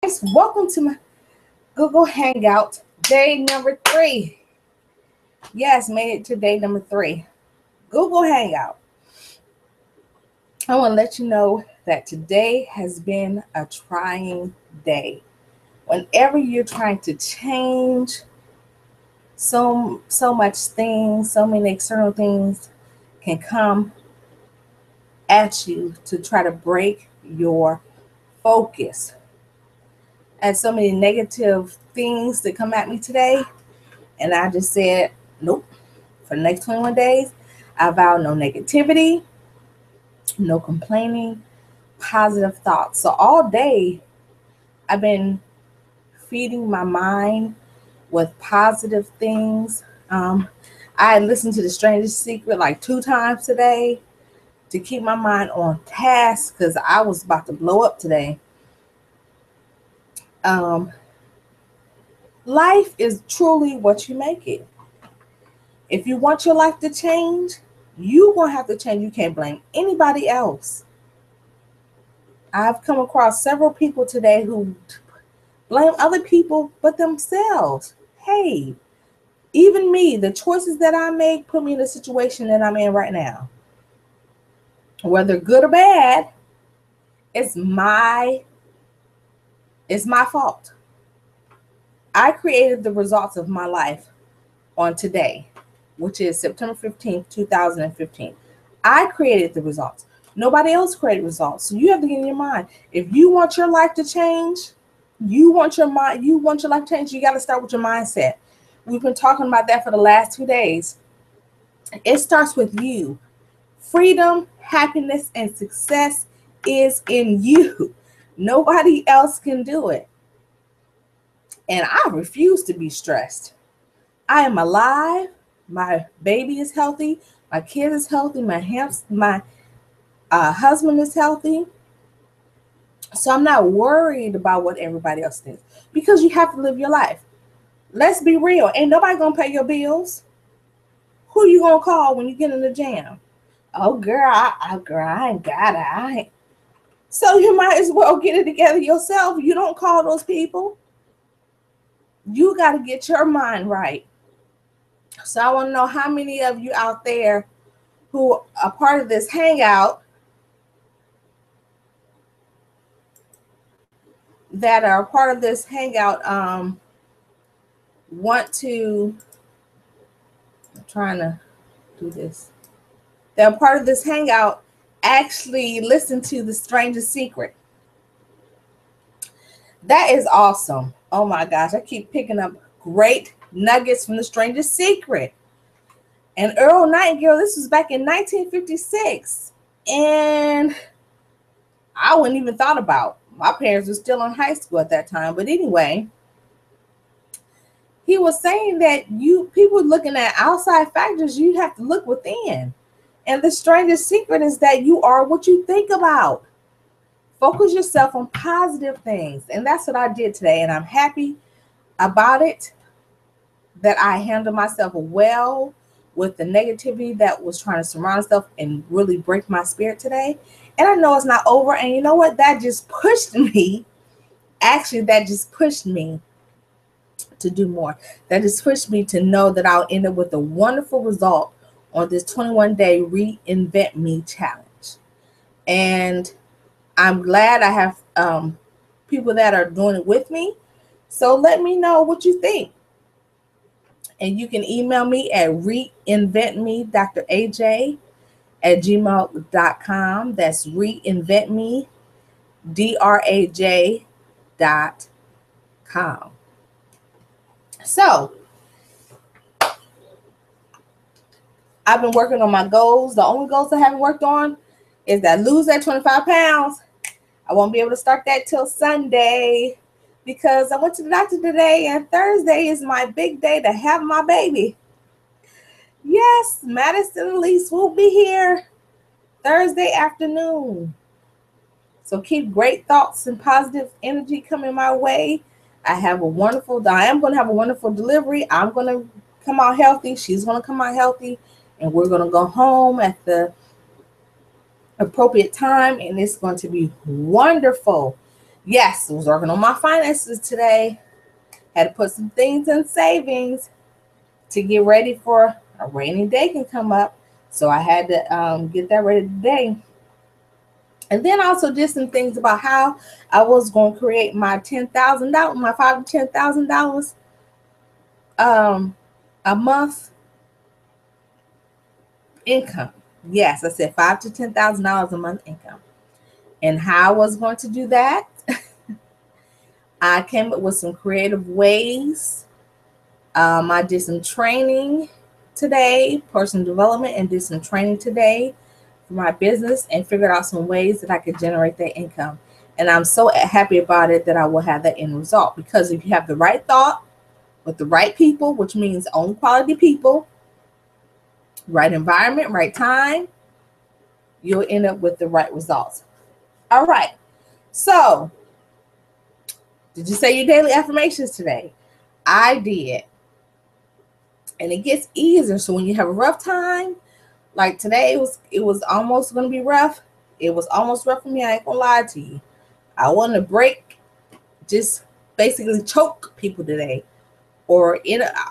guys, welcome to my Google Hangout, day number 3. Yes, made it to day number 3. Google Hangout. I want to let you know that today has been a trying day. Whenever you're trying to change so much things, so many external things can come at you to try to break your focus. And so many negative things that come at me today. And I just said, nope. For the next 21 days, I vow no negativity, no complaining, positive thoughts. So all day, I've been feeding my mind with positive things. I listened to The Strangest Secret like 2 times today to keep my mind on task because I was about to blow up today. Life is truly what you make it. If you want your life to change, you're going to have to change. You can't blame anybody else. I've come across several people today who blame other people but themselves. Hey, even me, the choices that I make put me in the situation that I'm in right now. Whether good or bad, it's my fault. I created the results of my life on today, which is September 15th, 2015. I created the results. Nobody else created results. So you have to get in your mind. If you want your life to change, you want your life to change, you got to start with your mindset. We've been talking about that for the last 2 days. It starts with you. Freedom, happiness, and success is in you. Nobody else can do it. And I refuse to be stressed. I am alive. My baby is healthy. My kid is healthy. My husband is healthy. So I'm not worried about what everybody else thinks because you have to live your life. Let's be real. Ain't nobody going to pay your bills. Who you going to call when you get in the jam? Oh, girl, I ain't got it. So you might as well get it together yourself. You don't call those people. You got to get your mind right. So I want to know how many of you out there who are part of this hangout want to, I'm trying to do this. That are part of this hangout actually listen to The Strangest Secret. That is awesome. Oh my gosh, I keep picking up great nuggets from The Strangest Secret. And Earl Nightingale, this was back in 1956. And I wouldn't even thought about. My parents were still in high school at that time. But anyway, he was saying that people looking at outside factors, you have to look within. And the strangest secret is that you are what you think about. Focus yourself on positive things. And that's what I did today. And I'm happy about it, that I handled myself well with the negativity that was trying to surround itself and really break my spirit today. And I know it's not over. And you know what? That just pushed me. Actually, that just pushed me to do more. That just pushed me to know that I'll end up with a wonderful result on this 21-day Reinvent Me challenge. And I'm glad I have people that are doing it with me. So let me know what you think. And you can email me at reinventme.aj@gmail.com. That's reinventme.com. So I've been working on my goals. The only goals I haven't worked on is that lose that 25 pounds. I won't be able to start that till Sunday because I went to the doctor today and Thursday is my big day to have my baby. Yes, Madison Elise will be here Thursday afternoon. So keep great thoughts and positive energy coming my way. I am going to have a wonderful delivery. I'm going to come out healthy. She's going to come out healthy. And we're going to go home at the appropriate time. And it's going to be wonderful. Yes, I was working on my finances today. Had to put some things in savings to get ready for a rainy day can come up. So I had to get that ready today. And then also did some things about how I was going to create my $10,000, my $5,000 to $10,000 a month income. Yes, I said $5,000 to $10,000 a month income. And how I was going to do that, I came up with some creative ways. I did some training today, personal development, and did some training today for my business and figured out some ways that I could generate that income. And I'm so happy about it that I will have that end result, because if you have the right thought with the right people, which means own quality people, right environment, right time, you'll end up with the right results. All right. So, did you say your daily affirmations today? I did. And it gets easier. So when you have a rough time, like today, it was almost going to be rough. It was almost rough for me. I ain't going to lie to you. I wanted to break, just basically choke people today, or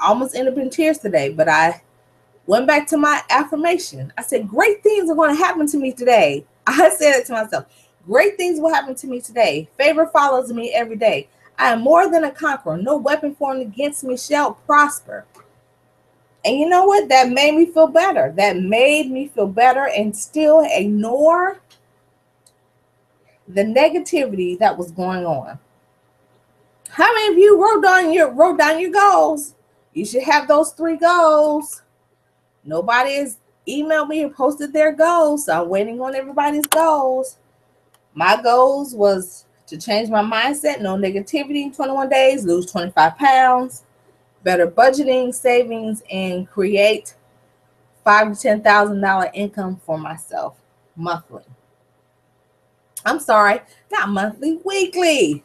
almost end up in tears today. But I went back to my affirmation. I said, great things are going to happen to me today. I said it to myself. Great things will happen to me today. Favor follows me every day. I am more than a conqueror. No weapon formed against me shall prosper. And you know what? That made me feel better. That made me feel better, and still ignore the negativity that was going on. How many of you wrote down your goals? You should have those 3 goals. Nobody has emailed me or posted their goals, so I'm waiting on everybody's goals. My goals was to change my mindset, no negativity in 21 days, lose 25 pounds, better budgeting, savings, and create $5,000 to $10,000 income for myself monthly. I'm sorry, not monthly, weekly.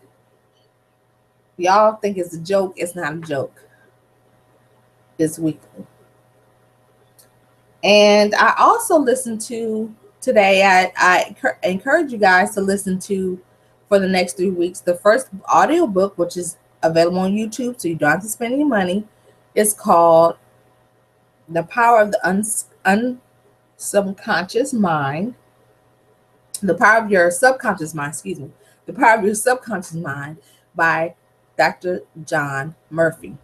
Y'all think it's a joke. It's not a joke. It's weekly. And I also listened to today, I encourage you guys to listen to, for the next 3 weeks, the first audio book, which is available on YouTube, so you don't have to spend any money. It's called The Power of the Subconscious Mind. The Power of Your Subconscious Mind, The Power of Your Subconscious Mind by Dr. John Murphy.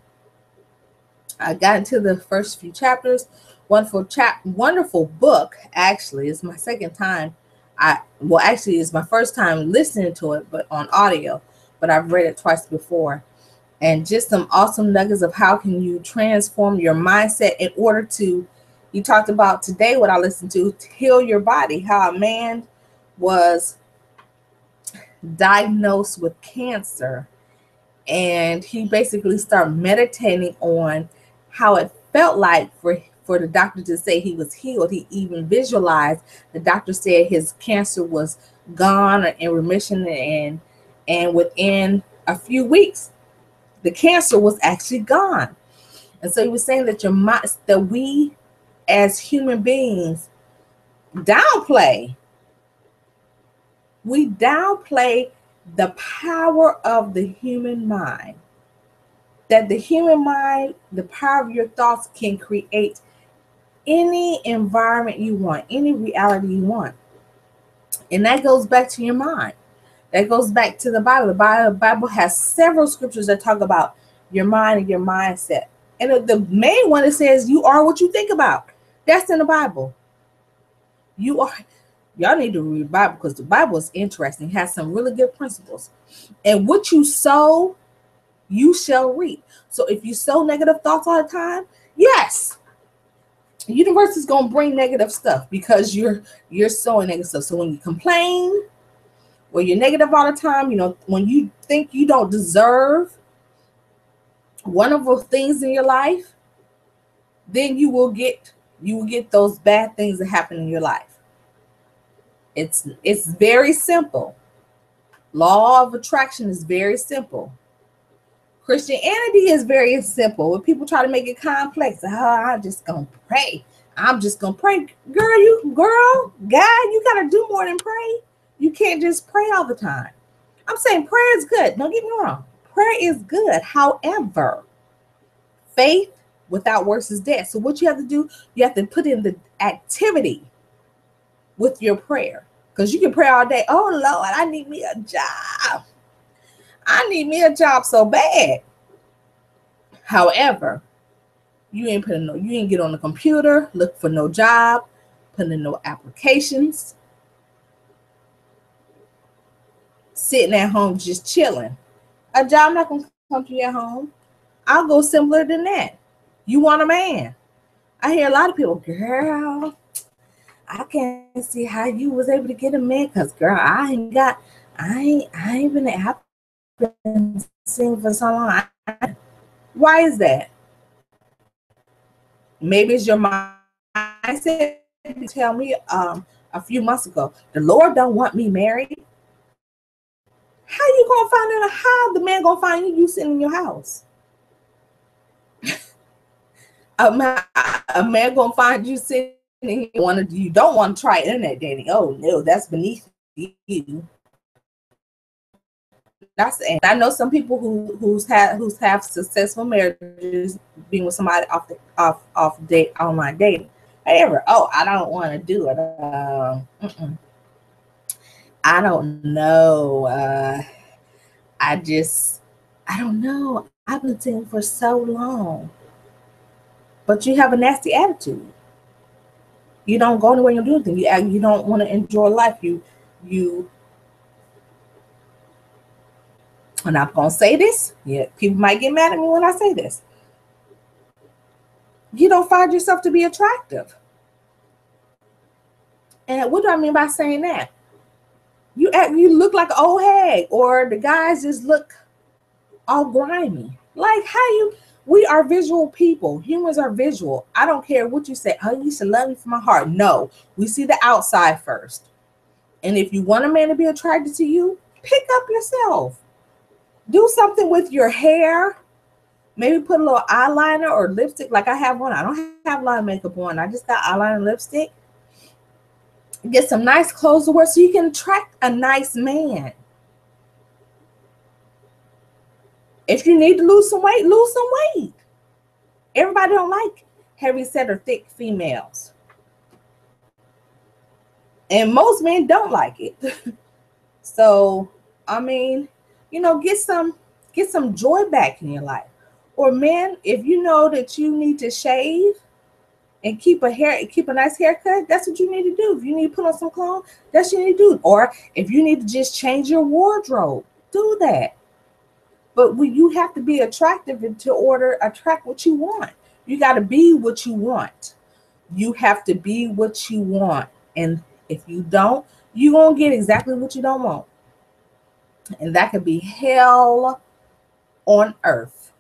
I got into the first few chapters. Wonderful book. Actually, it's my second time. It's my first time listening to it, but on audio. But I've read it twice before. And just some awesome nuggets of how can you transform your mindset in order to, you talked about today what I listened to heal your body, how a man was diagnosed with cancer, and he basically started meditating on how it felt like for the doctor to say he was healed. He even visualized, the doctor said his cancer was gone or in remission, and within a few weeks the cancer was actually gone. And so he was saying that that we as human beings downplay the power of the human mind. That the human mind, the power of your thoughts, can create any environment you want, any reality you want. And that goes back to your mind. That goes back to the Bible. The Bible has several scriptures that talk about your mind and your mindset. And the main one, it says you are what you think about. That's in the Bible. Y'all need to read the Bible, because the Bible is interesting. It has some really good principles. And what you sow, you shall reap. So if you sow negative thoughts all the time, yes, the universe is going to bring negative stuff, because you're sowing negative stuff. So when you complain, when you're negative all the time, when you think you don't deserve wonderful things in your life, then you will get those bad things that happen in your life. It's very simple. Law of attraction is very simple. Christianity is very simple. When people try to make it complex, I'm just gonna pray. I'm just gonna pray. Guy, you gotta do more than pray. You can't just pray all the time. I'm saying prayer is good. Don't get me wrong. Prayer is good. However, faith without works is dead. So what you have to do, you have to put in the activity with your prayer. Because you can pray all day. Oh Lord, I need me a job. I need me a job so bad. However, you ain't get on the computer, look for no job, put in no applications, sitting at home just chilling. A job not gonna come to your home. I'll go simpler than that. You want a man. I hear a lot of people, girl, I can't see how you was able to get a man, because girl, I ain't been seeing for so long. Why is that? Maybe it's your mindset. You tell me a few months ago, the Lord don't want me married. How you gonna find out? How the man gonna find you sitting in your house? a man gonna find you sitting in you don't want to try internet dating. Oh no, that's beneath you. And I know some people who's have successful marriages being with somebody off date online dating. However, I don't want to do it. I don't know. I don't know. I've been single for so long, but you have a nasty attitude. You don't go anywhere and do anything. You don't want to enjoy life. You. And I'm gonna say this. Yeah, people might get mad at me when I say this. You don't find yourself to be attractive. And what do I mean by saying that? You look like an old hag, or the guys just look all grimy. Like we are visual people. Humans are visual. I don't care what you say. Oh, you should love me from my heart. No, we see the outside first. And if you want a man to be attracted to you, pick up yourself. Do something with your hair. Maybe put a little eyeliner or lipstick like I have on. I don't have a lot of makeup on. I just got eyeliner and lipstick. Get some nice clothes to wear so you can attract a nice man. If you need to lose some weight, lose some weight. Everybody don't like heavy set or thick females. And most men don't like it. So, I mean, get some joy back in your life. Or men, if you know that you need to shave and keep a nice haircut, that's what you need to do. If you need to put on some clothes, that's what you need to do. Or if you need to just change your wardrobe, do that. But you have to be attractive to attract what you want. You got to be what you want. You have to be what you want. And if you don't, you're going to get exactly what you don't want. And that could be hell on earth.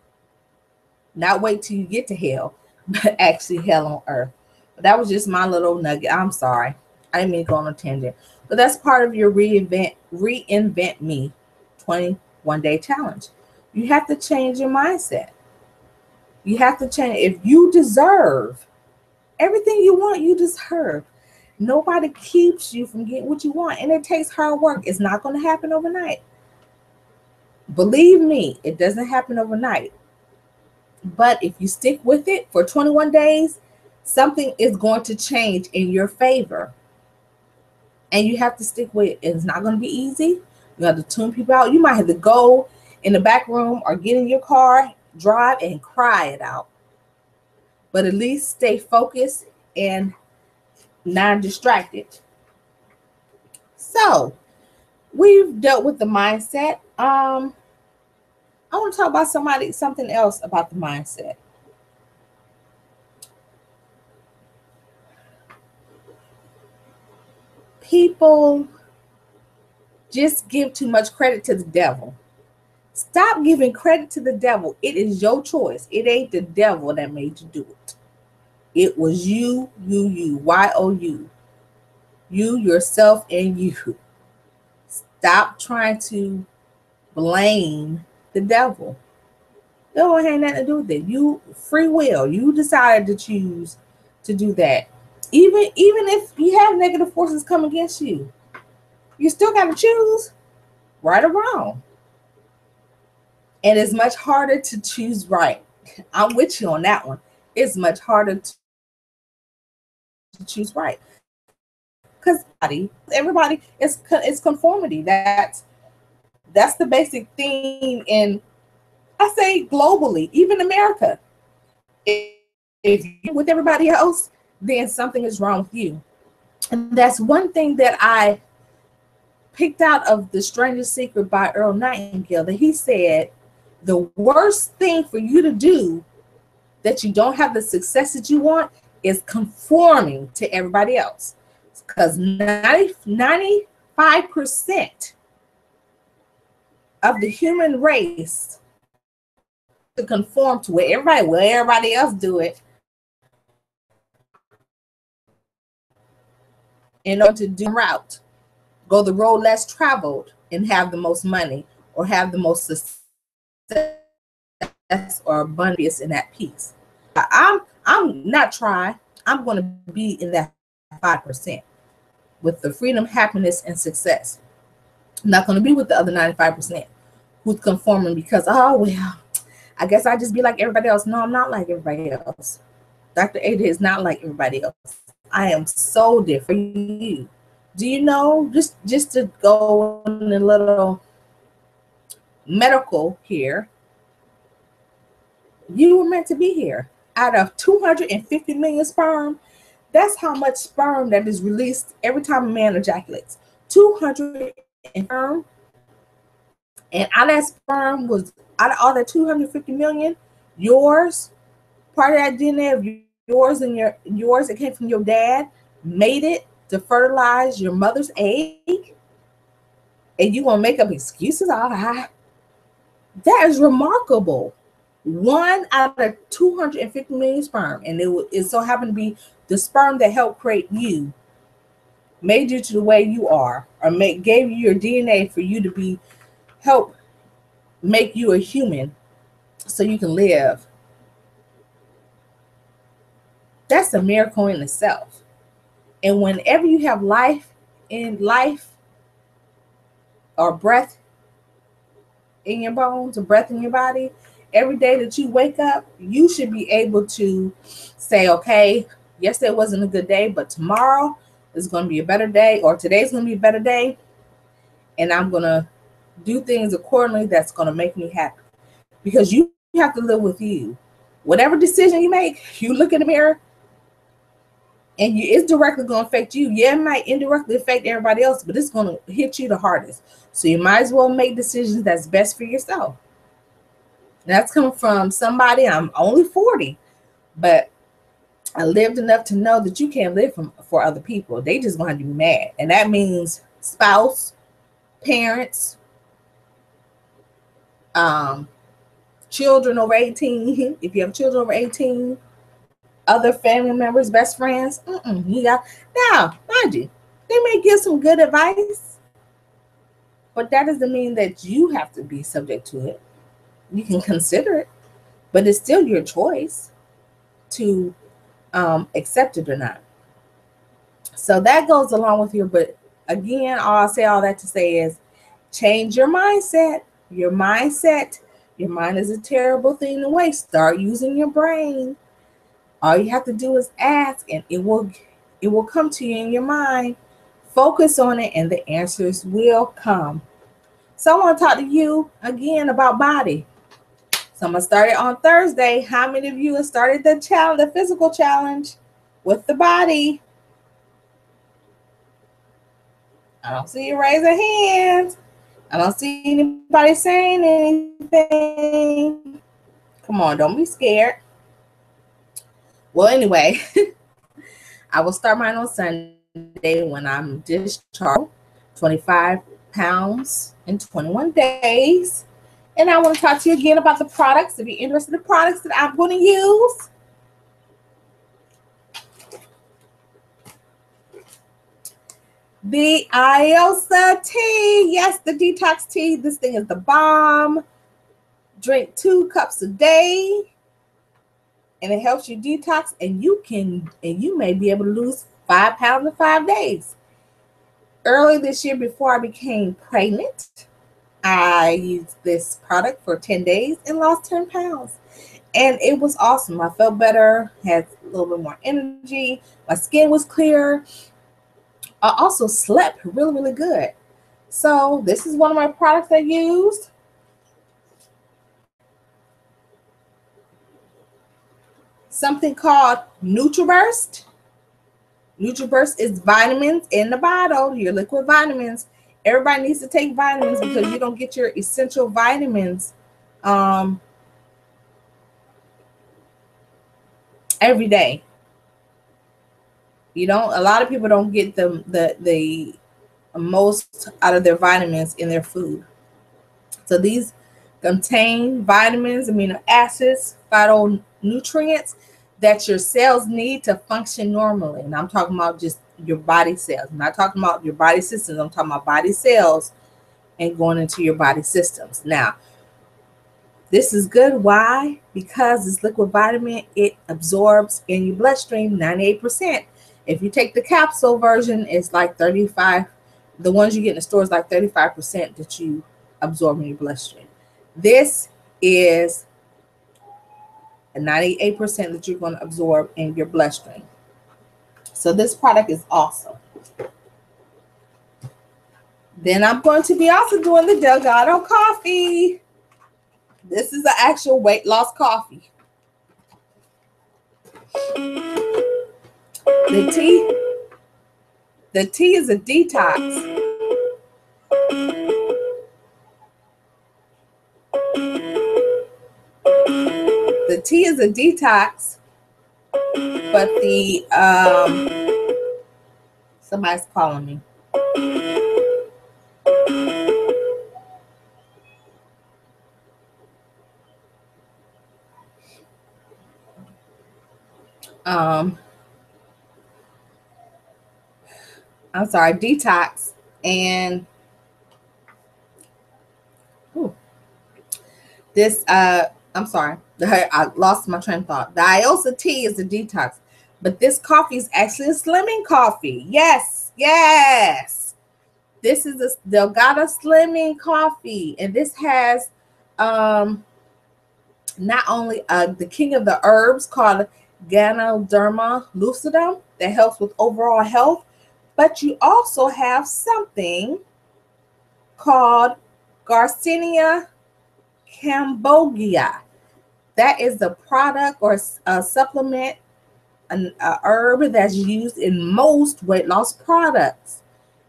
Not wait till you get to hell, but actually hell on earth. But that was just my little nugget. I'm sorry. I didn't mean to go on a tangent. But that's part of your Reinvent Me 21-day challenge. You have to change your mindset. You have to change. If you deserve everything you want, you deserve. Nobody keeps you from getting what you want. And it takes hard work. It's not going to happen overnight. Believe me, it doesn't happen overnight. But if you stick with it for 21 days, something is going to change in your favor. And you have to stick with it. It's not going to be easy. You have to tune people out. You might have to go in the back room or get in your car, drive, and cry it out. But at least stay focused and non-distracted. So we've dealt with the mindset. I want to talk about something else about the mindset. People just give too much credit to the devil. Stop giving credit to the devil. It is your choice. It ain't the devil that made you do it. It was you, Y-O-U. You, yourself, and you. Stop trying to blame the devil. It don't have nothing to do with it. You free will. You decided to choose to do that. Even if you have negative forces come against you, you still got to choose. right or wrong. And it's much harder to choose right. I'm with you on that one. It's much harder to choose right because everybody is conformity. That's the basic theme in, I say, globally, even America. If you're with everybody else, then something is wrong with you. And that's one thing that I picked out of The Strangest Secret by Earl Nightingale, that he said the worst thing for you to do that you don't have the success that you want is conforming to everybody else. Because 95% of the human race to conform to what everybody else do it in order to do route, go the road less traveled, and have the most money or have the most success or abundance in that piece. I'm not trying. I'm going to be in that 5% with the freedom, happiness, and success. I'm not going to be with the other 95% who's conforming because, oh, well, I guess I just be like everybody else. No, I'm not like everybody else. Dr. Ada is not like everybody else. I am so different from you. Do you know, just to go in a little medical here, you were meant to be here. Out of 250 million sperm, that's how much sperm that is released every time a man ejaculates. 200 sperm. And out of that sperm was, out of all that 250 million, yours, part of that DNA of yours and yours that came from your dad, made it to fertilize your mother's egg. And you gonna make up excuses? That is remarkable. 1 out of 250 million sperm, and it so happened to be the sperm that helped create you, made you to the way you are, or gave you your DNA for you to be, help make you a human so you can live. That's a miracle in itself. And whenever you have life or breath in your bones or breath in your body, every day that you wake up, you should be able to say, okay, yesterday wasn't a good day, but tomorrow is going to be a better day, or today's going to be a better day, and I'm going to do things accordingly that's going to make me happy. Because you have to live with you. Whatever decision you make, you look in the mirror, and it's directly going to affect you. Yeah, it might indirectly affect everybody else, but it's going to hit you the hardest. So you might as well make decisions that's best for yourself. And that's coming from somebody, I'm only 40, but I lived enough to know that you can't live for other people. They just going to be mad. And that means spouse, parents, children over 18. If you have children over 18, other family members, best friends. You got, now, mind you, they may give some good advice, but that doesn't mean that you have to be subject to it. You can consider it, but it's still your choice to accept it or not. So that goes along with but again, I'll say all that to say is change your mindset. Your mind is a terrible thing to waste. Start using your brain. All you have to do is ask, and it will come to you in your mind. Focus on it, and the answers will come. So I want to talk to you again about body. So I'm going to start it on Thursday. How many of you have started the challenge, the physical challenge with the body? I don't see you raising hands. I don't see anybody saying anything. Come on, don't be scared. Well, anyway, I will start mine on Sunday when I'm discharged, 25 pounds in 21 days. And I want to talk to you again about the products. If you're interested in the products that I'm going to use. The Iosa tea. Yes, the detox tea. This thing is the bomb. Drink 2 cups a day. And it helps you detox. And you may be able to lose 5 pounds in 5 days. Early this year, before I became pregnant, I used this product for 10 days and lost 10 pounds. And it was awesome. I felt better, had a little bit more energy. My skin was clear. I also slept really, really good. So this is one of my products I used. Something called NutriBurst. NutriBurst is vitamins in the bottle, your liquid vitamins. Everybody needs to take vitamins because you don't get your essential vitamins every day. You don't. A lot of people don't get the most out of their vitamins in their food. So these contain vitamins, amino acids, phytonutrients that your cells need to function normally. And I'm talking about just your body cells. I'm not talking about your body systems. I'm talking about body cells and going into your body systems. Now, this is good. Why? Because this liquid vitamin, it absorbs in your bloodstream 98%. If you take the capsule version, it's like 35. The ones you get in the store is like 35% that you absorb in your bloodstream. This is a 98% that you're going to absorb in your bloodstream. So this product is awesome. Then I'm going to be also doing the Delgado coffee. This is an actual weight loss coffee. The tea is a detox. The tea is a detox, but the somebody's calling me. I'm sorry, detox and this I'm sorry, I lost my train of thought. The Iosa tea is a detox, but this coffee is actually a slimming coffee. Yes, yes. This is a Delgado slimming coffee, and this has not only the king of the herbs called Ganoderma lucidum that helps with overall health, but you also have something called Garcinia cambogia. That is the product or a supplement, a herb that's used in most weight loss products.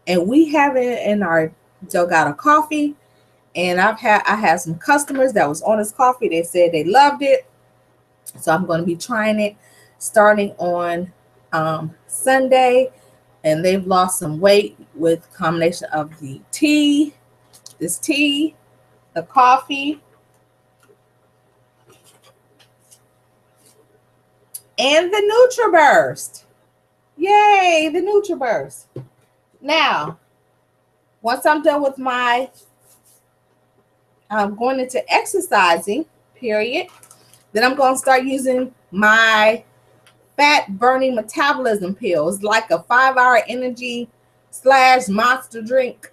And we have it in our Delgado coffee. And I had some customers that was on this coffee. They said they loved it. So I'm going to be trying it starting on Sunday. And they've lost some weight with a combination of the tea, the coffee, and the NutriBurst. Yay, the NutriBurst. Now, once I'm done with my going into exercising period, then I'm going to start using my fat burning metabolism pills, like a 5-hour energy / monster drink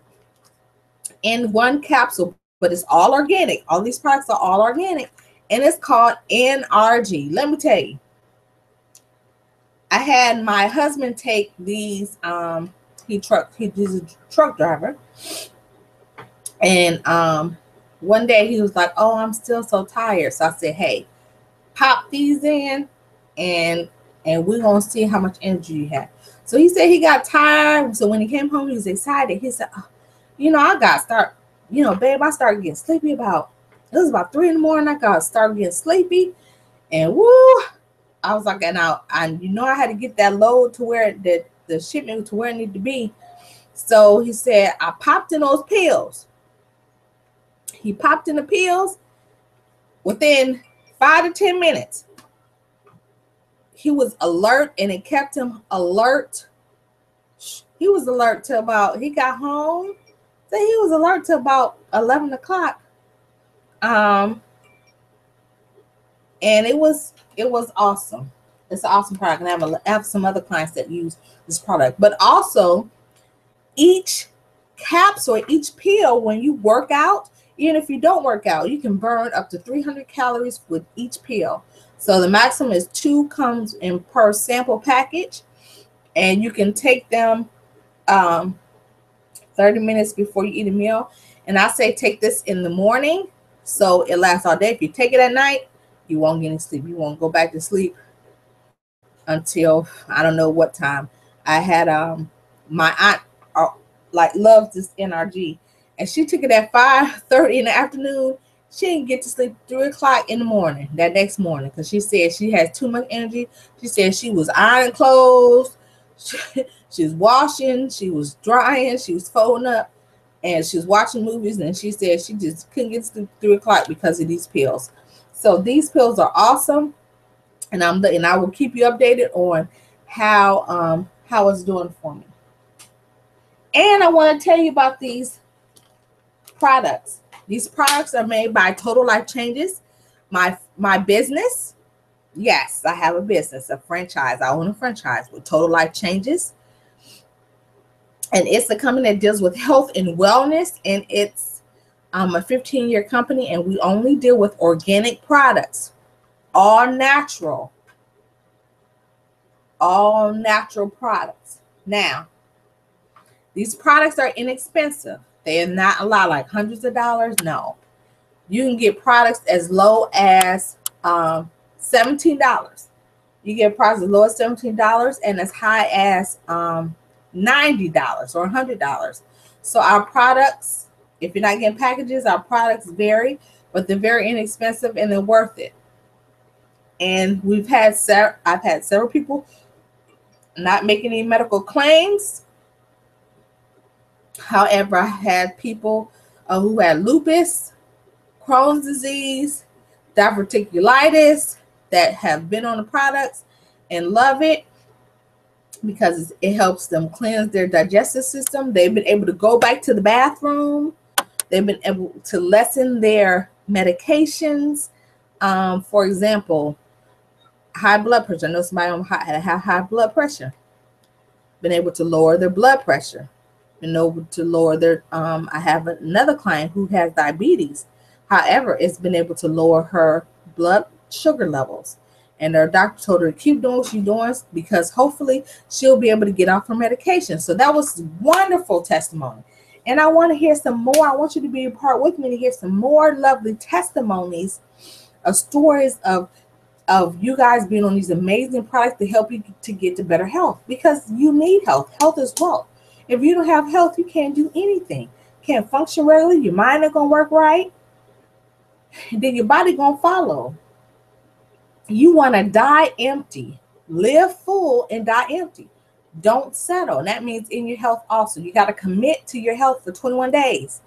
in one capsule, but it's all organic. All these products are all organic, and it's called NRG. Let me tell you, I had my husband take these. He's a truck driver, and one day he was like, "Oh, I'm still so tired." So I said, "Hey, pop these in, and we're gonna see how much energy you have." So he said he got tired. So when he came home, he was excited. He said, "Oh, I got to start. Babe, I started getting sleepy it was about 3 a.m. I got started getting sleepy, and woo." I was like, and I had to get that load to where the shipment to where it needed to be. So he said, I popped in those pills. He popped in the pills. Within 5 to 10 minutes, he was alert, and it kept him alert. He was alert till he got home. So he was alert till about 11 o'clock. And it was awesome. It's an awesome product. And I have some other clients that use this product. But also, each capsule, each pill, when you work out, Even if you don't work out, you can burn up to 300 calories with each pill. So the maximum is 2 comes in per sample package, and you can take them 30 minutes before you eat a meal. And I say take this in the morning so it lasts all day. If you take it at night, you won't get any sleep. You won't go back to sleep until I don't know what time. I had my aunt like loves this NRG, and she took it at 5:30 in the afternoon. She didn't get to sleep 3 o'clock in the morning that next morning because she said she has too much energy. She said she was ironing clothes, she was washing, she was drying, she was folding up, and she was watching movies. And she said she just couldn't get to sleep 3 o'clock because of these pills. So these pills are awesome, and I will keep you updated on how it's doing for me. And I want to tell you about these products. These products are made by Total Life Changes, my business. Yes, I have a business, a franchise. I own a franchise with Total Life Changes, and it's a company that deals with health and wellness. And it's a 15-year company, and we only deal with organic products, all natural products. Now, these products are inexpensive. They are not a lot, like hundreds of dollars. No, you can get products as low as $17. You get products as low as $17 and as high as $90 or $100. So our products, if you're not getting packages, our products vary, but they're very inexpensive and they're worth it. And I've had several people not making any medical claims. However, I had people who had lupus, Crohn's disease, diverticulitis that have been on the products and love it because it helps them cleanse their digestive system. They've been able to go back to the bathroom. They've been able to lessen their medications. For example, high blood pressure. I know somebody have high blood pressure. Been able to lower their blood pressure. Been able to lower their. I have another client who has diabetes. However, it's been able to lower her blood sugar levels. And her doctor told her to keep doing what she's doing because hopefully she'll be able to get off her medication. So that was wonderful testimony. And I want to hear some more. I want you to be a part with me to hear some more lovely testimonies of stories of you guys being on these amazing products to help you to get to better health, because you need health. Health is wealth. If you don't have health, you can't do anything. Can't function regularly. Your mind ain't gonna work right. And then your body gonna follow. You want to die empty, live full and die empty. Don't settle. And that means in your health also. You got to commit to your health for 21 days.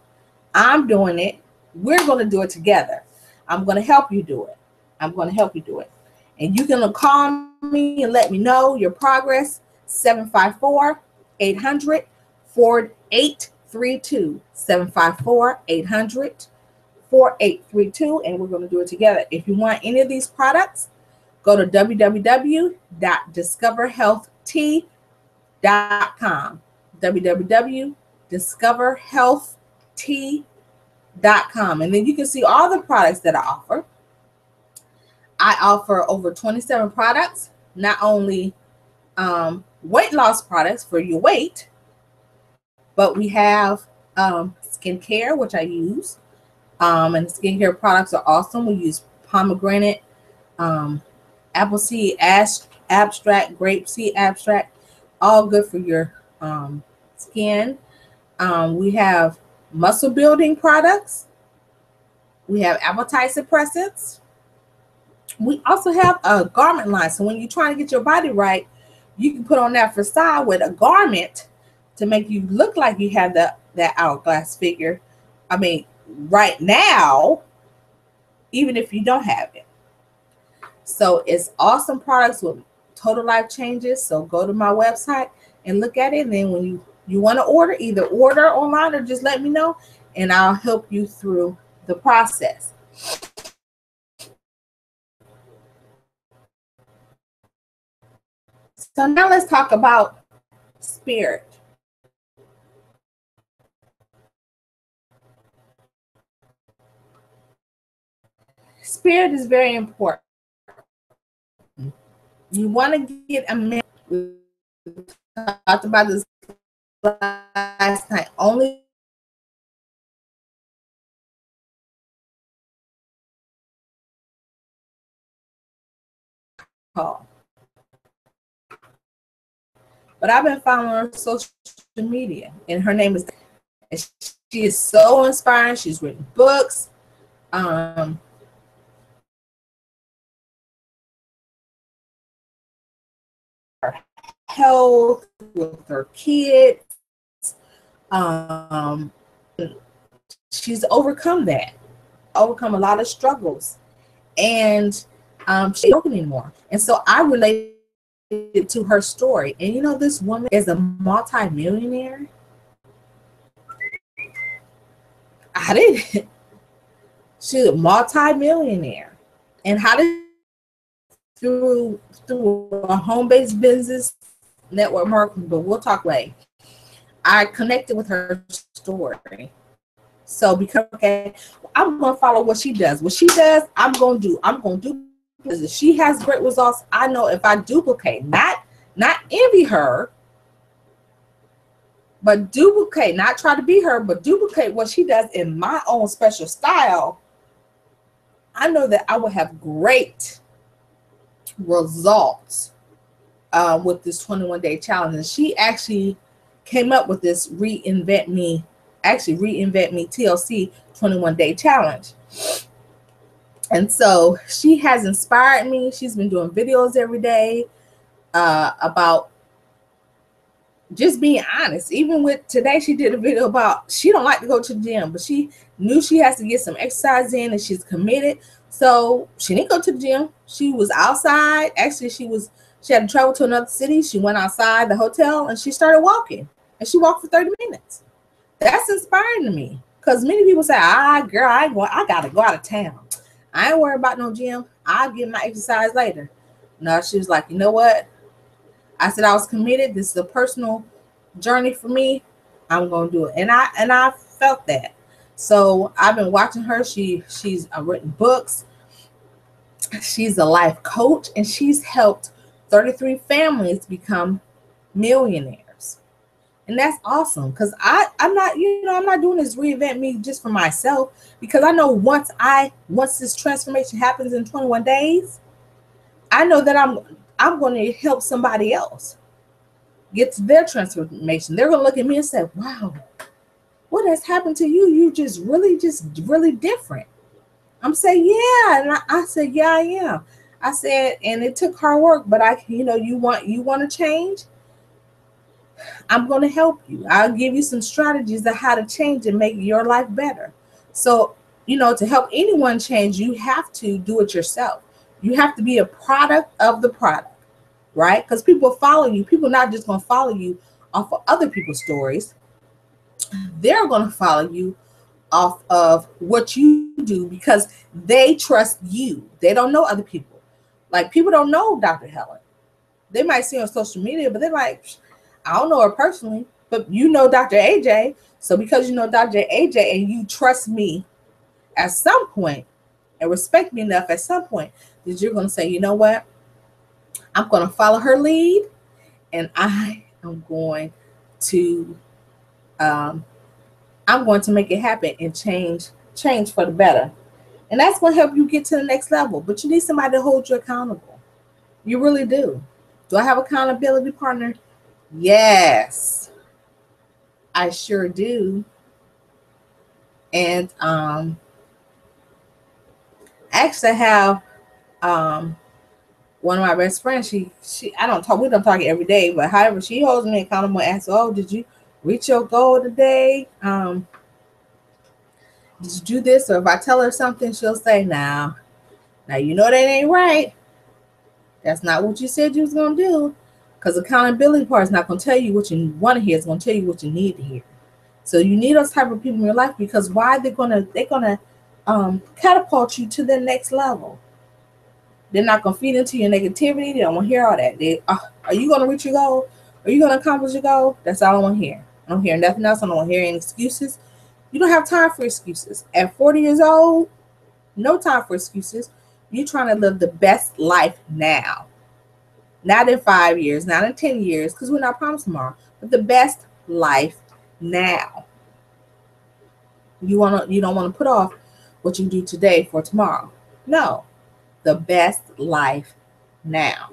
I'm doing it. We're going to do it together. I'm going to help you do it. I'm going to help you do it. And you can call me and let me know your progress. 754-800-4832. 754-800-4832. And we're going to do it together. If you want any of these products, go to www.discoverhealthtea.com. www.discoverhealthtea.com. And then you can see all the products that I offer. I offer over 27 products, not only weight loss products for your weight, but we have skincare, which I use. And the skincare products are awesome. We use pomegranate, apple seed abstract, grape seed abstract, all good for your skin. We have muscle building products. We have appetite suppressants. We also have a garment line. So when you're trying to get your body right, you can put on that facade with a garment to make you look like you have that hourglass figure. I mean, right now, even if you don't have it. So it's awesome products with Total Life Changes. So go to my website and look at it. And then when you want to order, either order online or just let me know, and I'll help you through the process. So now let's talk about spirit. Spirit is very important. You want to get a man. We talked about this last night. Only call. But I've been following her social media, and her name is. And she is so inspiring. She's written books. Her health with her kids. She's overcome that, overcome a lot of struggles, and she's not broken anymore. And so I related to her story. And you know, this woman is a multi-millionaire. I didn't. She's a multi-millionaire, and how did through a home-based business network marketing? But we'll talk later. I connected with her story. So because okay, I'm gonna follow what she does. What she does, I'm gonna do. I'm gonna do because if she has great results, I know if I duplicate, not envy her, but duplicate, not try to be her, but duplicate what she does in my own special style, I know that I will have great results with this 21-day challenge. And she actually came up with this Reinvent Me TLC 21-day challenge. And so she has inspired me. She's been doing videos every day about just being honest. Even with today, she did a video about she don't like to go to the gym, but she knew she has to get some exercise in, and she's committed. So she didn't go to the gym. She was outside. Actually, she had to travel to another city. She went outside the hotel and she started walking, and she walked for 30 minutes. That's inspiring to me, because many people say, girl, I gotta go out of town. I ain't worried about no gym. I'll get my exercise later. No, she was like, you know what? I said I was committed. This is a personal journey for me. I'm gonna do it, and I felt that. So I've been watching her. She's written books. She's a life coach, and she's helped 33 families become millionaires. And that's awesome, because I'm not doing this Reinvent Me just for myself, because I know once this transformation happens in 21 days, I know that I'm going to help somebody else get to their transformation. They're going to look at me and say, wow, what has happened to you? You just really different. I'm saying, yeah. And I said, yeah, I am. I said, and it took hard work, but you want to change? I'm going to help you. I'll give you some strategies on how to change and make your life better. So, to help anyone change, you have to do it yourself. You have to be a product of the product, right? Because people follow you. People are not just going to follow you off of other people's stories. They're going to follow you off of what you do, because they trust you. They don't know other people. Like, people don't know Dr. Helen. They might see her on social media, but they're like, I don't know her personally, but you know Dr. AJ. So because you know Dr. AJ and you trust me at some point and respect me enough at some point, that you're going to say, you know what? I'm going to follow her lead, and I am going to make it happen and change for the better. And that's going to help you get to the next level. But you need somebody to hold you accountable. You really do. Do I have an accountability partner? Yes, I sure do. And actually I have one of my best friends. We don't talk every day, but however, she holds me accountable and asks, oh, did you reach your goal today? Did you do this? Or if I tell her something, she'll say, now you know that ain't right. That's not what you said you was going to do. Because accountability part is not going to tell you what you want to hear. It's going to tell you what you need to hear. So you need those type of people in your life, because why? They're gonna catapult you to the next level. They're not going to feed into your negativity. They don't want to hear all that. Are you going to reach your goal? Are you going to accomplish your goal? That's all I want to hear. I don't hear nothing else. I don't want to hear any excuses. You don't have time for excuses. At 40 years old, No time for excuses. You're trying to live the best life now. Not in 5 years, not in 10 years, because we're not promised tomorrow, but the best life now. You don't want to put off what you do today for tomorrow. No, the best life now.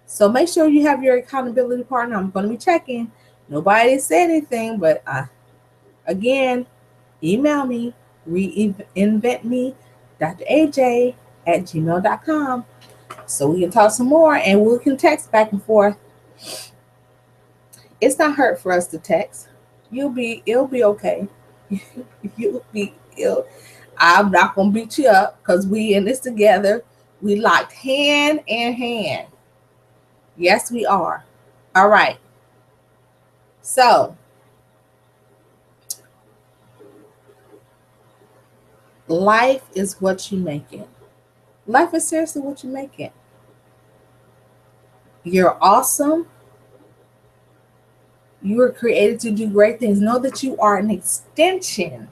So make sure you have your accountability partner. I'm going to be checking. Nobody said anything, but again, email me, reinventme, draj@gmail.com, so we can talk some more and we can text back and forth. It's not hurt for us to text. It'll be okay. You'll be ill. I'm not gonna beat you up because we in this together. We locked hand in hand. Yes, we are. All right. So life is what you make it. Life is seriously what you make it. You're awesome. You were created to do great things. Know that you are an extension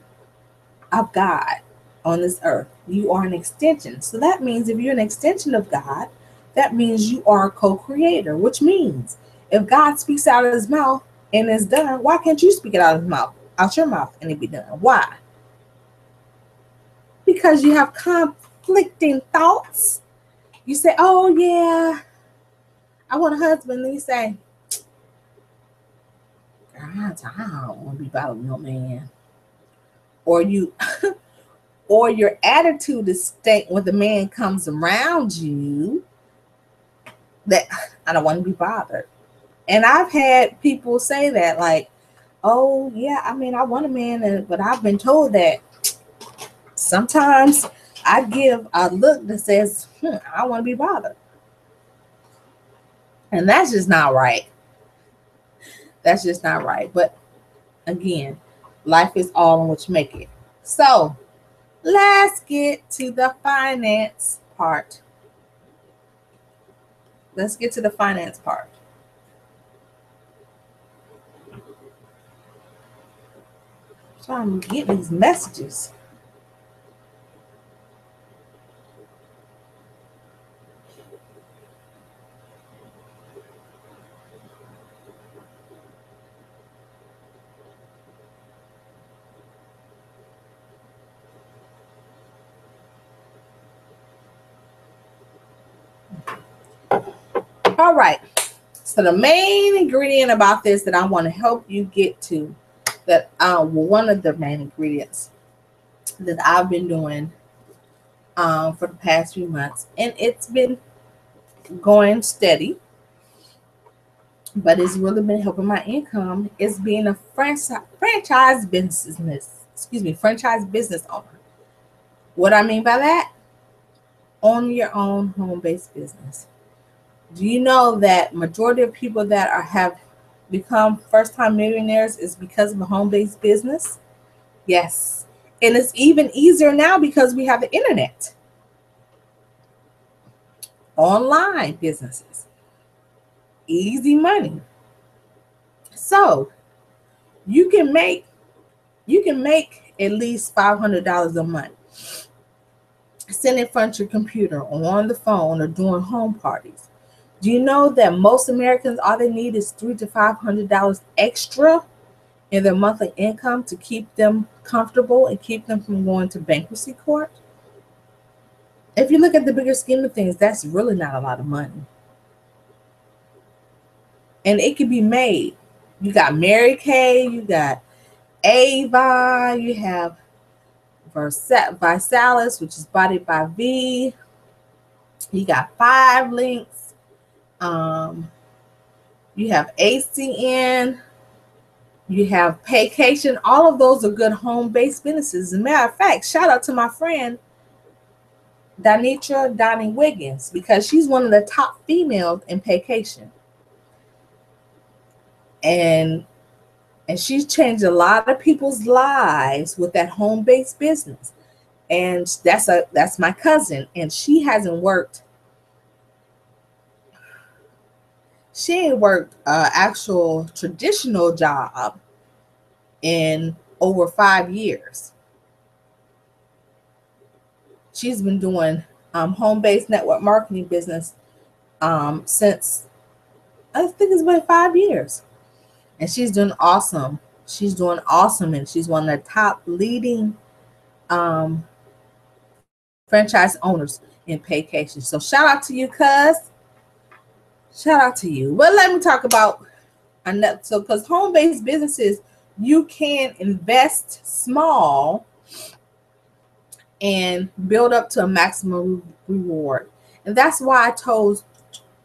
of God on this earth. You are an extension. So that means if you're an extension of God, that means you are a co-creator, which means if God speaks out of his mouth and it's done, why can't you speak it out of his mouth, out your mouth, and it be done? Why? Because you have conflicting thoughts. You say, oh yeah, I want a husband. And you say, I don't want to be bothered with no man. Or you or your attitude is state when the man comes around you that I don't want to be bothered. And I've had people say that, like, oh yeah, I mean, I want a man, but I've been told that sometimes I give a look that says, I don't want to be bothered. And that's just not right. That's just not right. But again, life is all in what you make it. So let's get to the finance part. Let's get to the finance part. I'm trying to get these messages. All right. So the main ingredient about this that I want to help you get to, that one of the main ingredients that I've been doing for the past few months, and it's been going steady, but it's really been helping my income, is being a franchise business owner. What I mean by that? Own your own home-based business. Do you know that majority of people that have become first-time millionaires is because of a home-based business? Yes. And it's even easier now because we have the internet. Online businesses. Easy money. So you can make at least $500 a month sitting in front of your computer or on the phone or doing home parties. Do you know that most Americans, all they need is $300 to $500 extra in their monthly income to keep them comfortable and keep them from going to bankruptcy court? If you look at the bigger scheme of things, that's really not a lot of money. And it can be made. You got Mary Kay, you got Avon, you have Visalis, which is Body by V. You got 5 Links. You have ACN. You have Paycation. All of those are good home-based businesses. As a matter of fact, shout out to my friend Donnie Wiggins, because she's one of the top females in Paycation. And she's changed a lot of people's lives with that home-based business. And that's my cousin, and she hasn't worked. She ain't worked an actual traditional job in over 5 years. She's been doing home-based network marketing business since I think it's been 5 years, and she's doing awesome. She's doing awesome, and she's one of the top leading um, franchise owners in Paycation. So shout out to you, cuz. Shout out to you. But let me talk about another. So, because home-based businesses, you can invest small and build up to a maximum reward. And that's why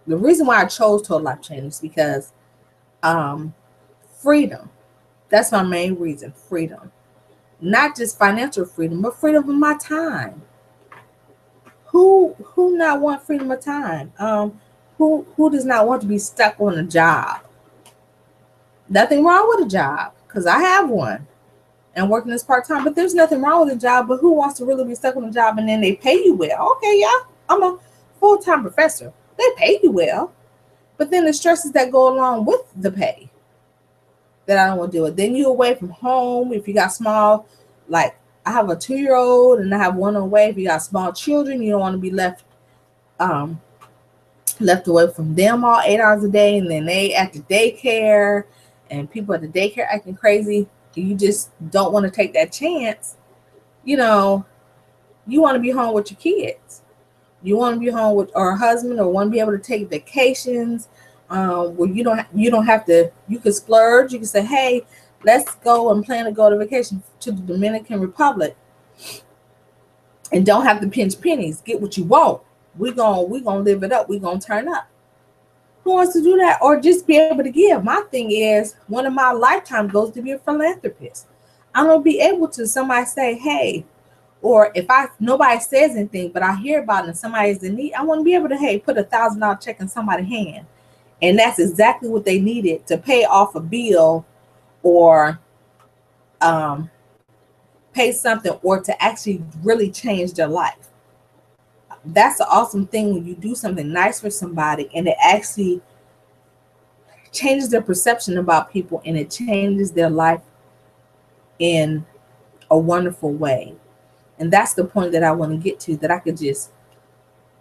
the reason why I chose Total Life Change is because freedom. That's my main reason, freedom. Not just financial freedom, but freedom of my time. Who not want freedom of time? Who does not want to be stuck on a job? Nothing wrong with a job, because I have one and working this part-time, but there's nothing wrong with a job. But who wants to really be stuck on a job and then they pay you well? Okay, yeah, I'm a full-time professor. They pay you well, but then the stresses that go along with the pay that I don't want to do it. Then you're away from home. If you got small, like I have a 2-year-old and I have one away. If you got small children, you don't want to be left away from them all 8 hours a day, and then they at the daycare and people at the daycare acting crazy. You just don't want to take that chance. You know, you want to be home with your kids. You want to be home with our husband, or want to be able to take vacations where you don't have to. You can splurge. You can say, hey, let's go and plan to go to vacation to the Dominican Republic, and don't have to pinch pennies. Get what you want. We're gonna live it up. We're gonna turn up. Who wants to do that? Or just be able to give? My thing is, one of my lifetime goals to be a philanthropist. I'm gonna be able to, somebody say, hey, or if nobody says anything, but I hear about it and somebody's in need, I want to be able to, hey, put $1,000 check in somebody's hand. And that's exactly what they needed to pay off a bill, or pay something, or to actually really change their life. That's the awesome thing when you do something nice for somebody and it actually changes their perception about people, and it changes their life in a wonderful way. And that's the point that I want to get to, that I could just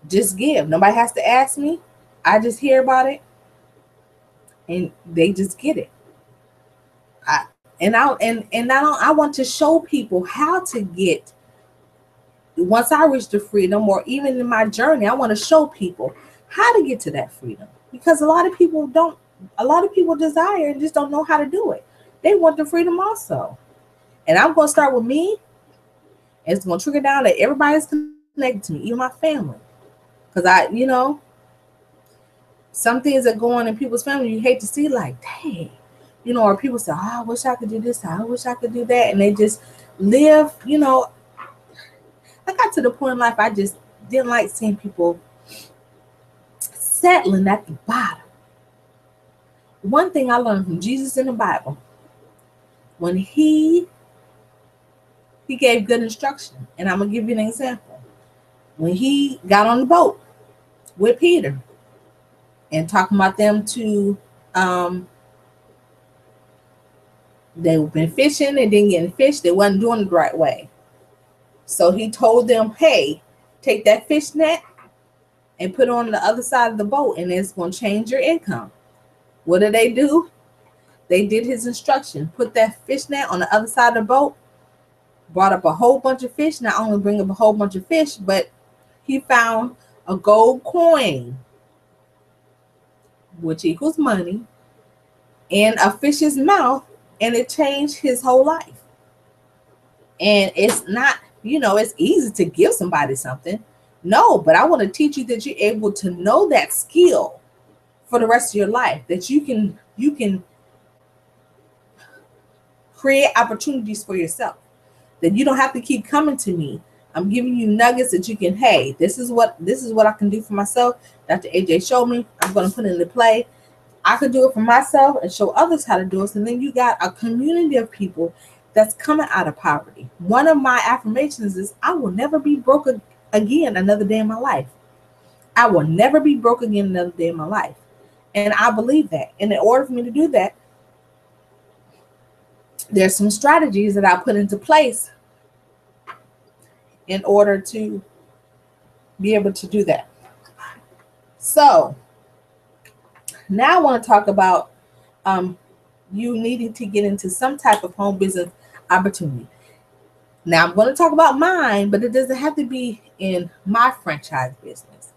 give. Nobody has to ask me. I just hear about it and they just get it. I want to show people how to get. Once I reach the freedom, or even in my journey, I want to show people how to get to that freedom, because a lot of people desire and just don't know how to do it. They want the freedom also. And I'm going to start with me. It's going to trickle down to everybody's connected to me, even my family. Because some things that go on in people's family, you hate to see, like, dang, or people say, oh, I wish I could do this. I wish I could do that. And they just live, I got to the point in life I just didn't like seeing people settling at the bottom. One thing I learned from Jesus in the Bible, when he gave good instruction, and I'm going to give you an example. When he got on the boat with Peter and talking about them to, they've been fishing, they didn't get any fish, they wasn't doing it the right way. So he told them, hey, take that fish net and put it on the other side of the boat, and it's going to change your income. What did they do? They did his instruction. Put that fish net on the other side of the boat, brought up a whole bunch of fish. Not only bring up a whole bunch of fish, but he found a gold coin, which equals money, in a fish's mouth, and it changed his whole life. And it's not, it's easy to give somebody something. No, but I want to teach you that you're able to know that skill for the rest of your life, that you can create opportunities for yourself, that you don't have to keep coming to me. I'm giving you nuggets that you can, hey, this is what I can do for myself. Dr. AJ showed me. I'm going to put it into play. I could do it for myself and show others how to do it. And then you got a community of people that's coming out of poverty. One of my affirmations is, I will never be broke again another day in my life. I will never be broke again another day in my life. And I believe that. And in order for me to do that, there's some strategies that I put into place in order to be able to do that. So now I want to talk about you needing to get into some type of home business opportunity. Now I'm going to talk about mine, but it doesn't have to be in my franchise business.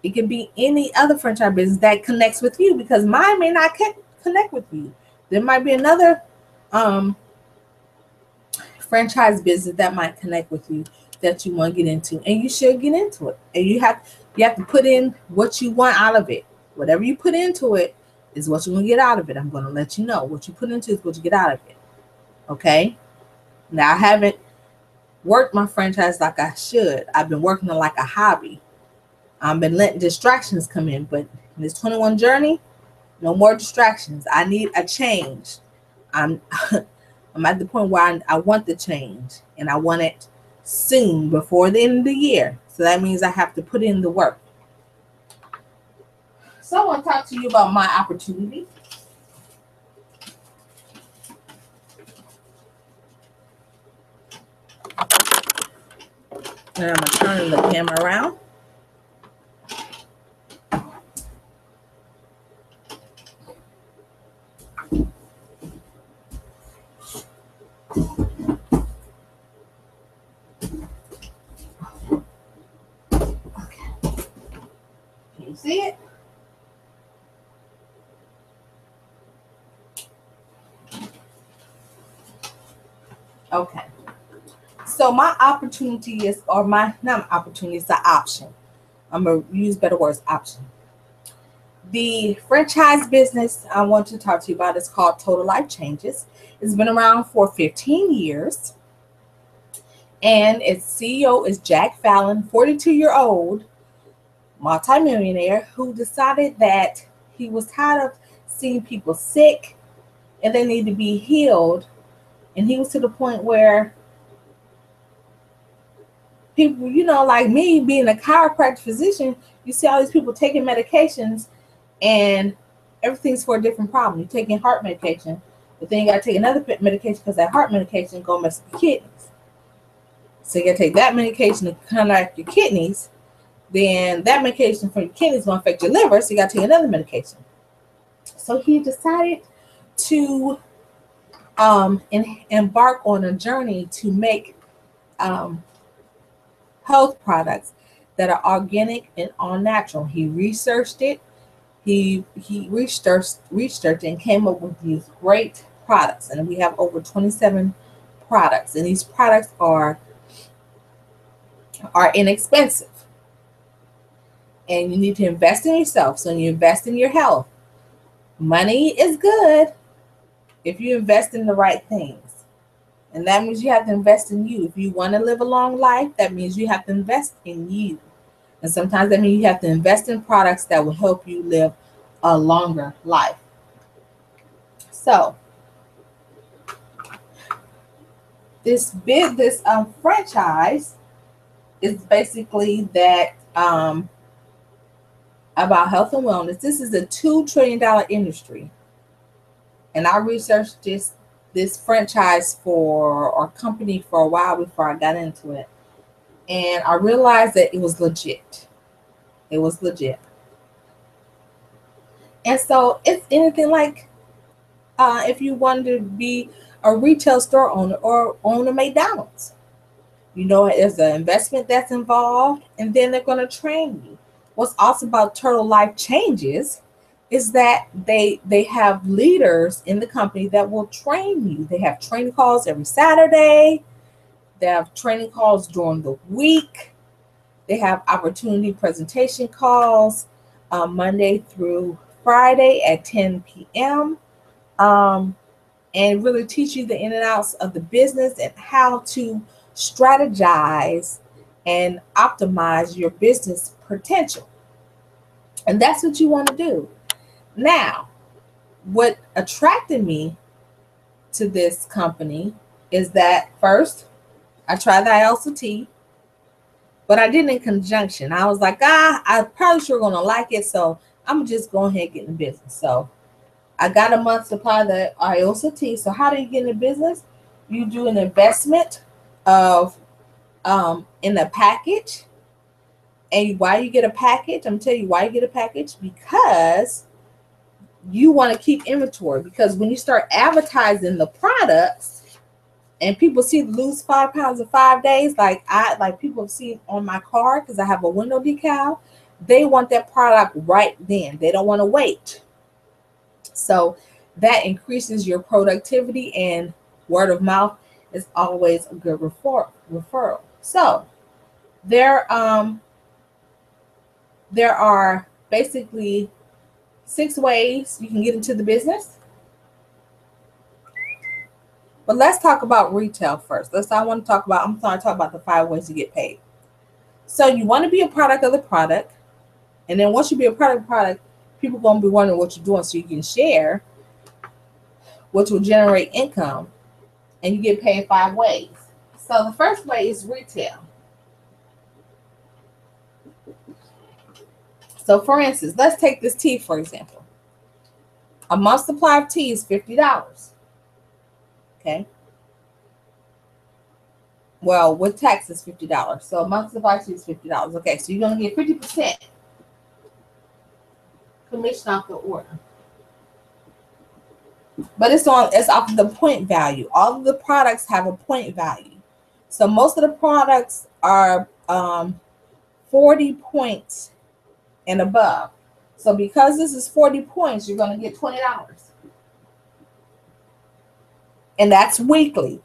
It can be any other franchise business that connects with you, because mine may not connect with you. There might be another franchise business that might connect with you that you want to get into, and you should get into it. And you have to put in what you want out of it. Whatever you put into it is what you're going to get out of it. I'm going to let you know what you put into is what you get out of it. Okay? Now, I haven't worked my franchise like I should. I've been working it like a hobby. I've been letting distractions come in, but in this 21 journey, no more distractions. I need a change. I'm I'm at the point where I want the change, and I want it soon, before the end of the year. So that means I have to put in the work. So I want to talk to you about my opportunity. And I'm going to turn the camera around. Can you see it? Okay. So my opportunity is, or my, not opportunity, it's the option. I'm going to use better words, option. The franchise business I want to talk to you about is called Total Life Changes. It's been around for 15 years. And its CEO is Jack Fallon, 42-year-old multimillionaire who decided that he was tired of seeing people sick and they need to be healed. And he was to the point where people, like me being a chiropractic physician, you see all these people taking medications and everything's for a different problem. You're taking heart medication, but then you got to take another medication because that heart medication is going to mess with your kidneys. So you got to take that medication to counteract your kidneys. Then that medication for your kidneys is going to affect your liver, so you got to take another medication. So he decided to embark on a journey to make health products that are organic and all natural. He researched it. He researched and came up with these great products, and we have over 27 products, and these products are inexpensive. And you need to invest in yourself. So you invest in your health. Money is good if you invest in the right things. And that means you have to invest in you. If you want to live a long life, that means you have to invest in you. And sometimes that means you have to invest in products that will help you live a longer life. So this franchise is basically that about health and wellness. This is a $2 trillion industry. And I researched this franchise or company for a while before I got into it. And I realized that it was legit. It was legit. And so it's anything like if you wanted to be a retail store owner or own a McDonald's. There's an investment that's involved, and then they're going to train you. What's awesome about Total Life Changes is that they have leaders in the company that will train you. They have training calls every Saturday. They have training calls during the week. They have opportunity presentation calls Monday through Friday at 10 p.m. And really teach you the in and outs of the business and how to strategize and optimize your business potential. And that's what you want to do. Now, what attracted me to this company is that first, I tried the ILCT, but I did it in conjunction. I was like, I'm probably sure going to like it, so I'm just going ahead and get in the business. So I got a month supply of the ILCT. So how do you get in the business? You do an investment of in a package And why you get a package? I'm telling you why you get a package, because you want to keep inventory. Because when you start advertising the products and people see lose 5 pounds in 5 days, like people have seen on my car because I have a window decal, they want that product right then. They don't want to wait. So that increases your productivity, and word of mouth is always a good referral. So there there are basically 6 ways you can get into the business. But let's talk about retail first. I'm going to talk about the 5 ways to get paid. So you want to be a product of the product. And then once you be a product, people are going to be wondering what you're doing so you can share, which will generate income. And you get paid 5 ways. So the first way is retail. So for instance, let's take this tea for example. A month's supply of tea is $50. Okay. Well, with tax it's $50. So a month's supply of tea is $50. Okay, so you're gonna get 50% commission off the order. But it's off of the point value. All of the products have a point value. So most of the products are 40 points and above. So because this is 40 points, you're going to get $20. And that's weekly.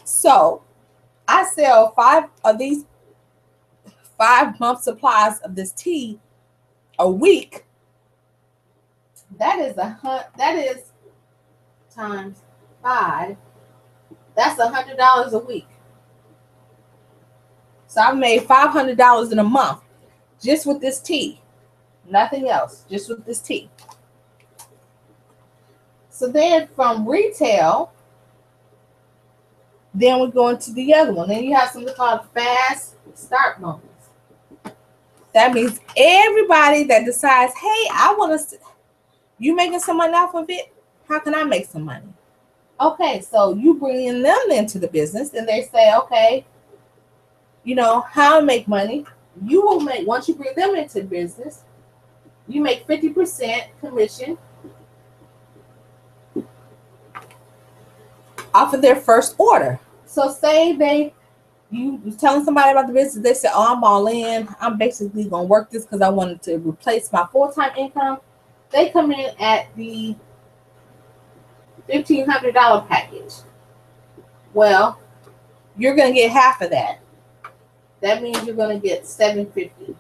So I sell 5 of these 5-month supplies of this tea a week. That is times 5. That's $100 a week. So I've made $500 in a month just with this tea. Nothing else, just with this tea. So then from retail, then we go into the other one. Then you have something called fast start bonus. That means everybody that decides, hey, I want to, you making some money off of it? How can I make some money? Okay, so you bring them into the business and they say, okay, you know, how to make money. You will make, once you bring them into the business, you make 50% commission off of their first order. So say you telling somebody about the business, they say, oh, I'm all in. I'm basically going to work this because I wanted to replace my full-time income. They come in at the $1,500 package. Well, you're going to get half of that. That means you're going to get $750.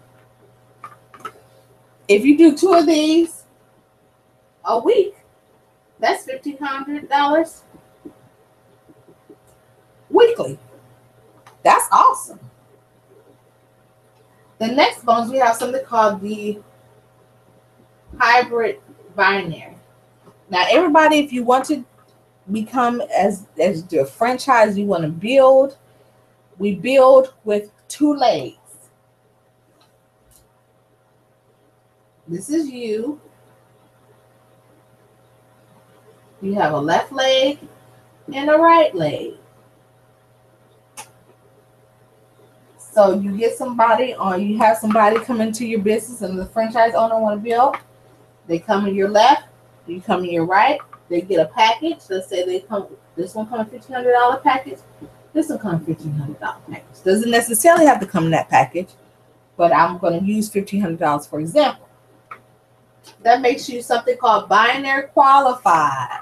If you do 2 of these a week, that's $1,500 weekly. That's awesome. The next bonus, we have something called the hybrid binary. Now, everybody, if you want to become as the franchise you want to build, we build with 2 legs. This is you. You have a left leg and a right leg. So you get somebody, or you have somebody come into your business and the franchise owner want to build. They come in your left, you come in your right. They get a package. Let's say they come. This one comes $1,500 package. This one comes $1,500 package. Doesn't necessarily have to come in that package, but I'm going to use $1,500 for example. That makes you something called binary qualified.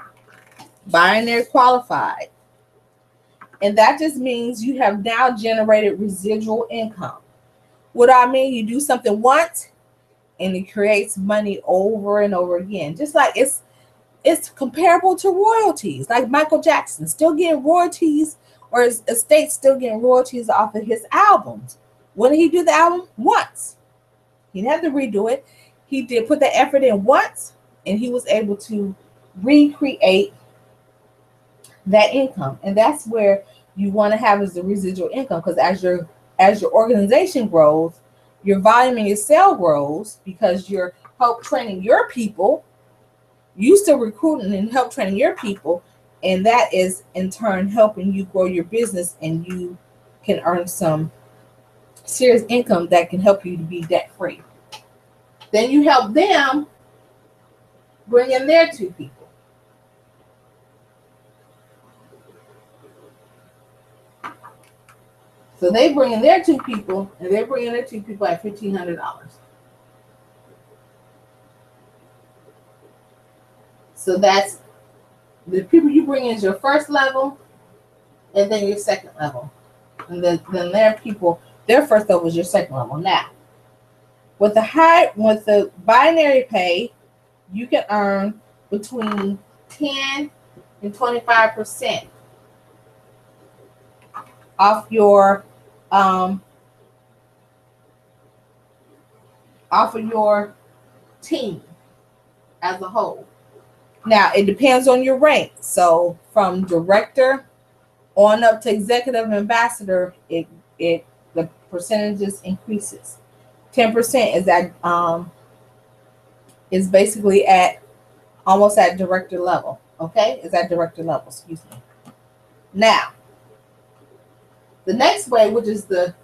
Binary qualified. And that just means you have now generated residual income. What do I mean? You do something once and it creates money over and over again. Just like it's comparable to royalties. Like Michael Jackson still getting royalties, or his estate still getting royalties off of his albums. When did he do the album? Once. He didn't have to redo it. He did put the effort in once, and he was able to recreate that income. And that's where you want to have is the residual income, because as your organization grows, your volume and your sale grows because you're help training your people. You still recruiting and help training your people, and that is in turn helping you grow your business, and you can earn some serious income that can help you to be debt free. Then you help them bring in their 2 people. So they bring in their 2 people, and they're bringing their 2 people at $1,500. So that's the people you bring in is your first level, and then your second level, and then their people, their first level is your second level. Now, with the binary pay, you can earn between 10 and 25% off your off of your team as a whole. Now, it depends on your rank. So from director on up to executive ambassador, the percentages increases. 10% is basically at almost at director level. Okay, is at director level. Excuse me. Now, the next way, which is the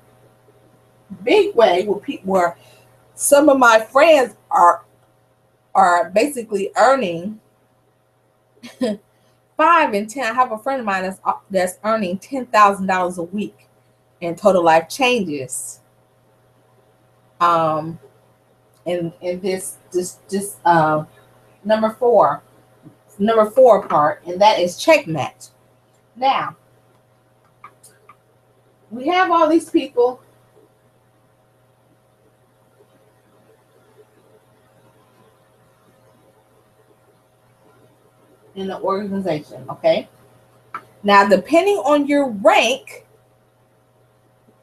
big way, where some of my friends are basically earning 5 and 10. I have a friend of mine that's earning $10,000 a week in total life changes. And this number four part, and that is check match. Now, we have all these people in the organization, okay? Now, depending on your rank,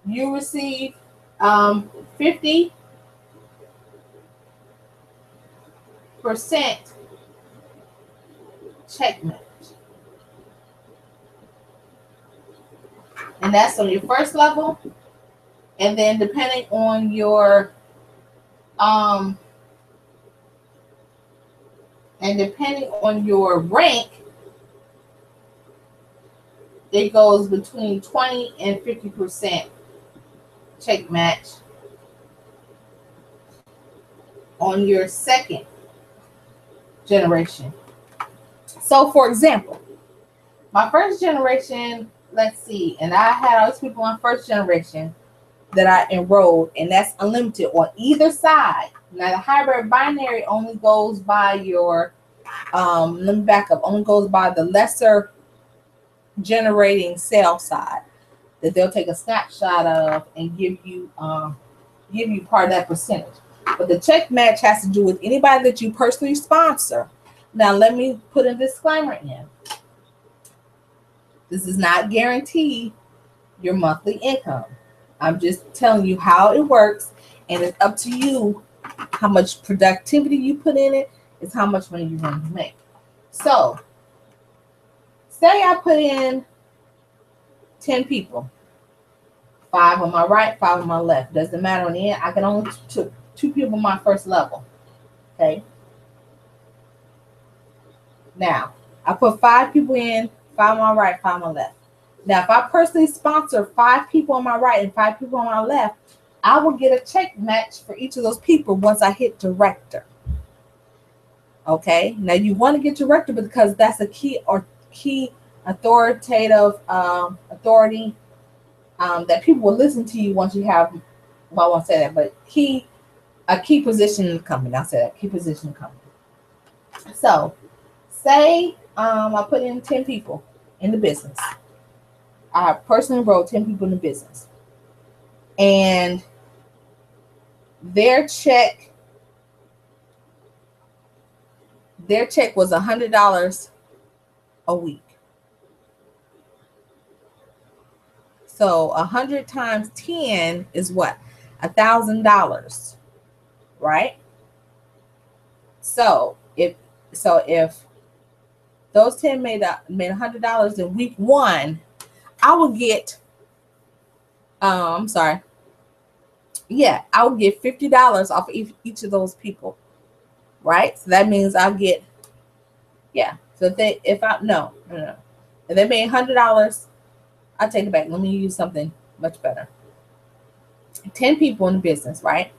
you receive 50% check match. And that's on your first level. And then depending on your rank, it goes between 20 and 50% check match on your second generation. So for example, my first generation, let's see, and I had all these people on first generation that I enrolled, and that's unlimited on either side. Now the hybrid binary only goes by your let me back up, only goes by the lesser generating cell side that they'll take a snapshot of and give you part of that percentage. But the check match has to do with anybody that you personally sponsor. Now let me put a disclaimer in. This does not guarantee your monthly income. I'm just telling you how it works, and it's up to you how much productivity you put in it. It's how much money you're going to make. So, say I put in 10 people, 5 on my right, 5 on my left. Doesn't matter on the end. I can only took 2 people on my first level. Okay. Now, I put 5 people in, 5 on my right, 5 on my left. Now, if I personally sponsor 5 people on my right and 5 people on my left, I will get a check match for each of those people once I hit director. Okay. Now, you want to get director because that's a key authoritative authority that people will listen to you once you have. Well, I won't say that, but a key position in the company. I'll say that, key position in the company. So, say I put in 10 people in the business. I personally enrolled 10 people in the business, and their check was $100 a week. So 100 times 10 is what? $1,000, right? So if those 10 made $100 in week 1, I would get I would get $50 off of each of those people, right? So that means I'll get, so if they made $100, I'll take it back. Let me use something much better. 10 people in the business, right?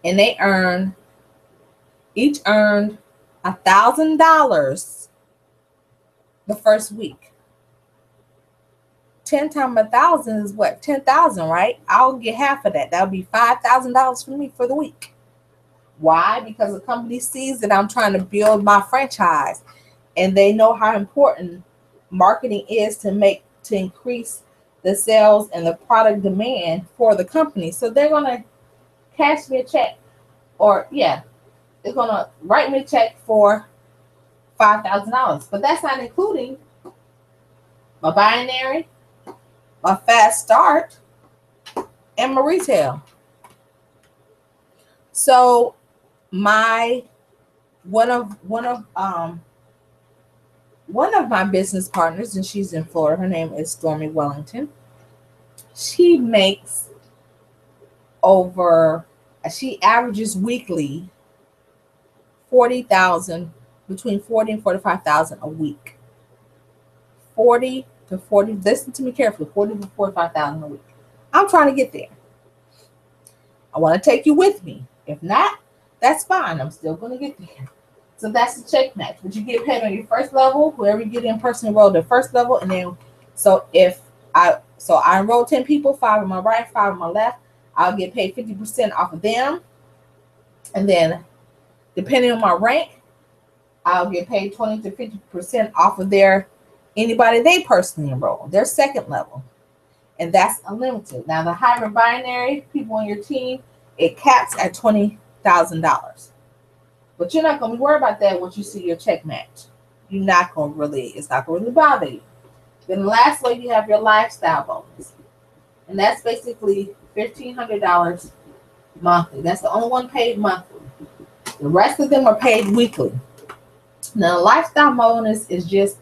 And they each earned $1,000 the first week. 10 times 1,000 is what? 10,000, right? I'll get half of that. That'll be $5,000 for me for the week. Why? Because the company sees that I'm trying to build my franchise, and they know how important marketing is to increase the sales and the product demand for the company. So they're gonna cash me a check, or yeah, they're gonna write me a check for $5,000. But that's not including my binary, my fast start, and my retail. So my one of my business partners, and she's in Florida, her name is Stormy Wellington. She makes she averages weekly 40,000, between 40 and 45,000 a week. 40 to 40, listen to me carefully, 40 to 45,000 a week. I'm trying to get there. I want to take you with me. If not, that's fine. I'm still going to get there. So that's the check match. But you get paid on your first level, whoever you get in person enrolled at first level. And then, so I enroll 10 people, 5 on my right, 5 on my left, I'll get paid 50% off of them. And then depending on my rank, I'll get paid 20 to 50% off of anybody they personally enroll, their second level. And that's unlimited. Now the hybrid binary people on your team, it caps at $20,000. But you're not going to be worried about that once you see your check match. It's not going to really bother you. Then lastly, you have your lifestyle bonus. And that's basically $1,500 monthly. That's the only one paid monthly. The rest of them are paid weekly. Now, the lifestyle bonus is just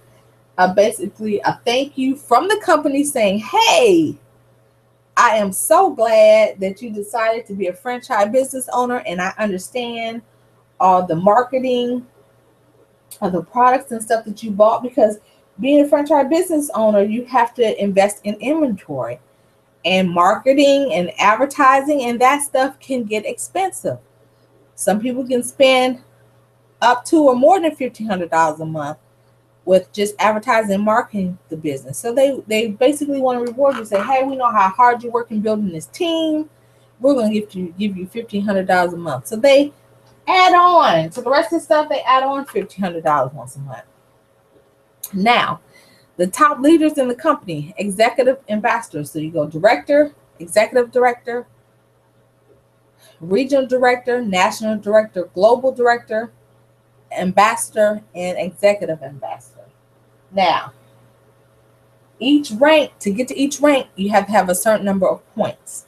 basically a thank you from the company saying, hey, I am so glad that you decided to be a franchise business owner, and I understand all the marketing of the products and stuff that you bought, because being a franchise business owner, you have to invest in inventory and marketing and advertising, and that stuff can get expensive. Some people can spend up to or more than $1,500 a month with just advertising and marketing the business. So they basically want to reward you, say, hey, we know how hard you work in building this team. We're going to give you $1,500 a month. So they add on to the rest of the stuff. They add on $1,500 once a month. Now, the top leaders in the company, executive ambassadors. So you go director, executive director, regional director, national director, global director, ambassador, and executive ambassador. Now, to get to each rank, you have to have a certain number of points.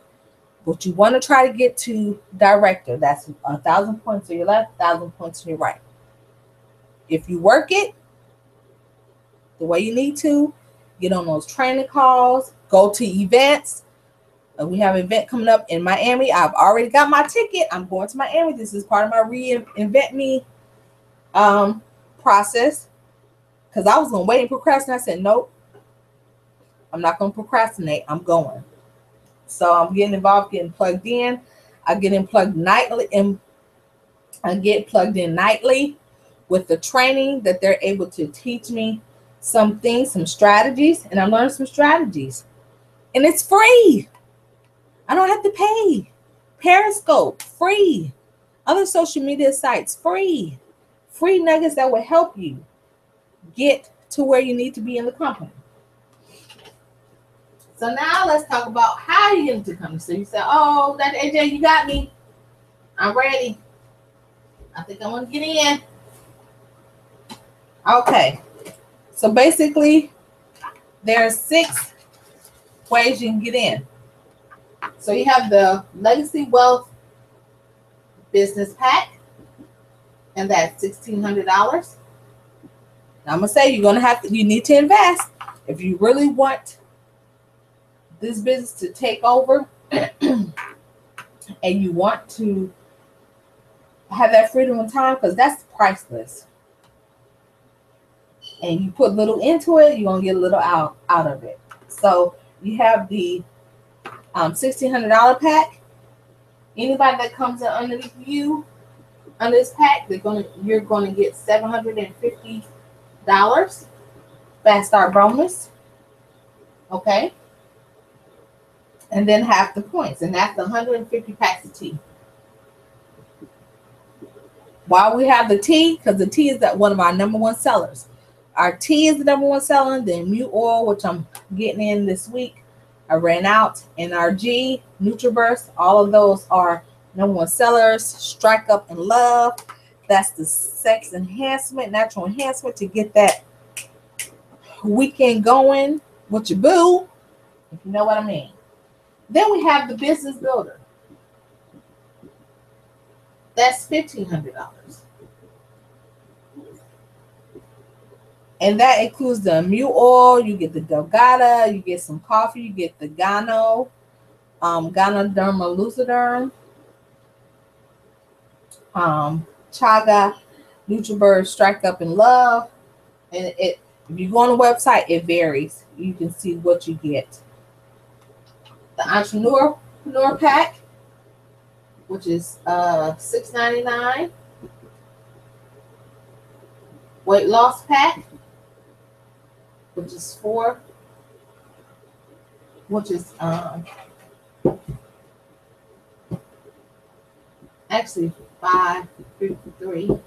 But you want to try to get to director. That's 1,000 points to your left, 1,000 points to your right. If you work it the way you need to, get on those training calls, go to events. We have an event coming up in Miami. I've already got my ticket. I'm going to Miami. This is part of my Reinvent Me process, because I was going to wait and procrastinate. I said, nope, I'm not going to procrastinate. I'm going. So I'm getting involved, getting plugged in. I get plugged nightly, and I get plugged in nightly with the training that they're able to teach me some things, some strategies, and I learned some strategies. And it's free. I don't have to pay. Periscope, free. Other social media sites, free. Free nuggets that will help you get to where you need to be in the company. So now let's talk about how you get into the company. So you say, oh, Dr. AJ, you got me. I'm ready. I think I want to get in. Okay. So basically, there are 6 ways you can get in. So you have the Legacy Wealth Business Pack, and that's $1,600. Now I'm gonna say you need to invest if you really want this business to take over, and you want to have that freedom of time, because that's priceless. And you put little into it, you're gonna get a little out of it. So you have the $1,600 pack. Anybody that comes in underneath you under this pack, you're gonna get $750 fast start bonus. Okay, and then half the points, and that's 150 packs of tea. While we have the tea, because the tea is one of our number one sellers. Our tea is the number one seller. Then Mute Oil, which I'm getting in this week, I ran out. NRG, NutriBurst, all of those are number one sellers. Strike Up and Love, that's the sex enhancement, natural enhancement to get that weekend going with your boo, if you know what I mean. Then we have the Business Builder. That's $1,500. And that includes the Mute Oil, you get the Delgada, you get some coffee, you get the Ganoderma Luciderm, Chaga, NutriBurst, Strike Up and Love. And if you go on the website, it varies. You can see what you get. The Entrepreneur Pack, which is $6.99. Weight Loss Pack, which is actually $5.53.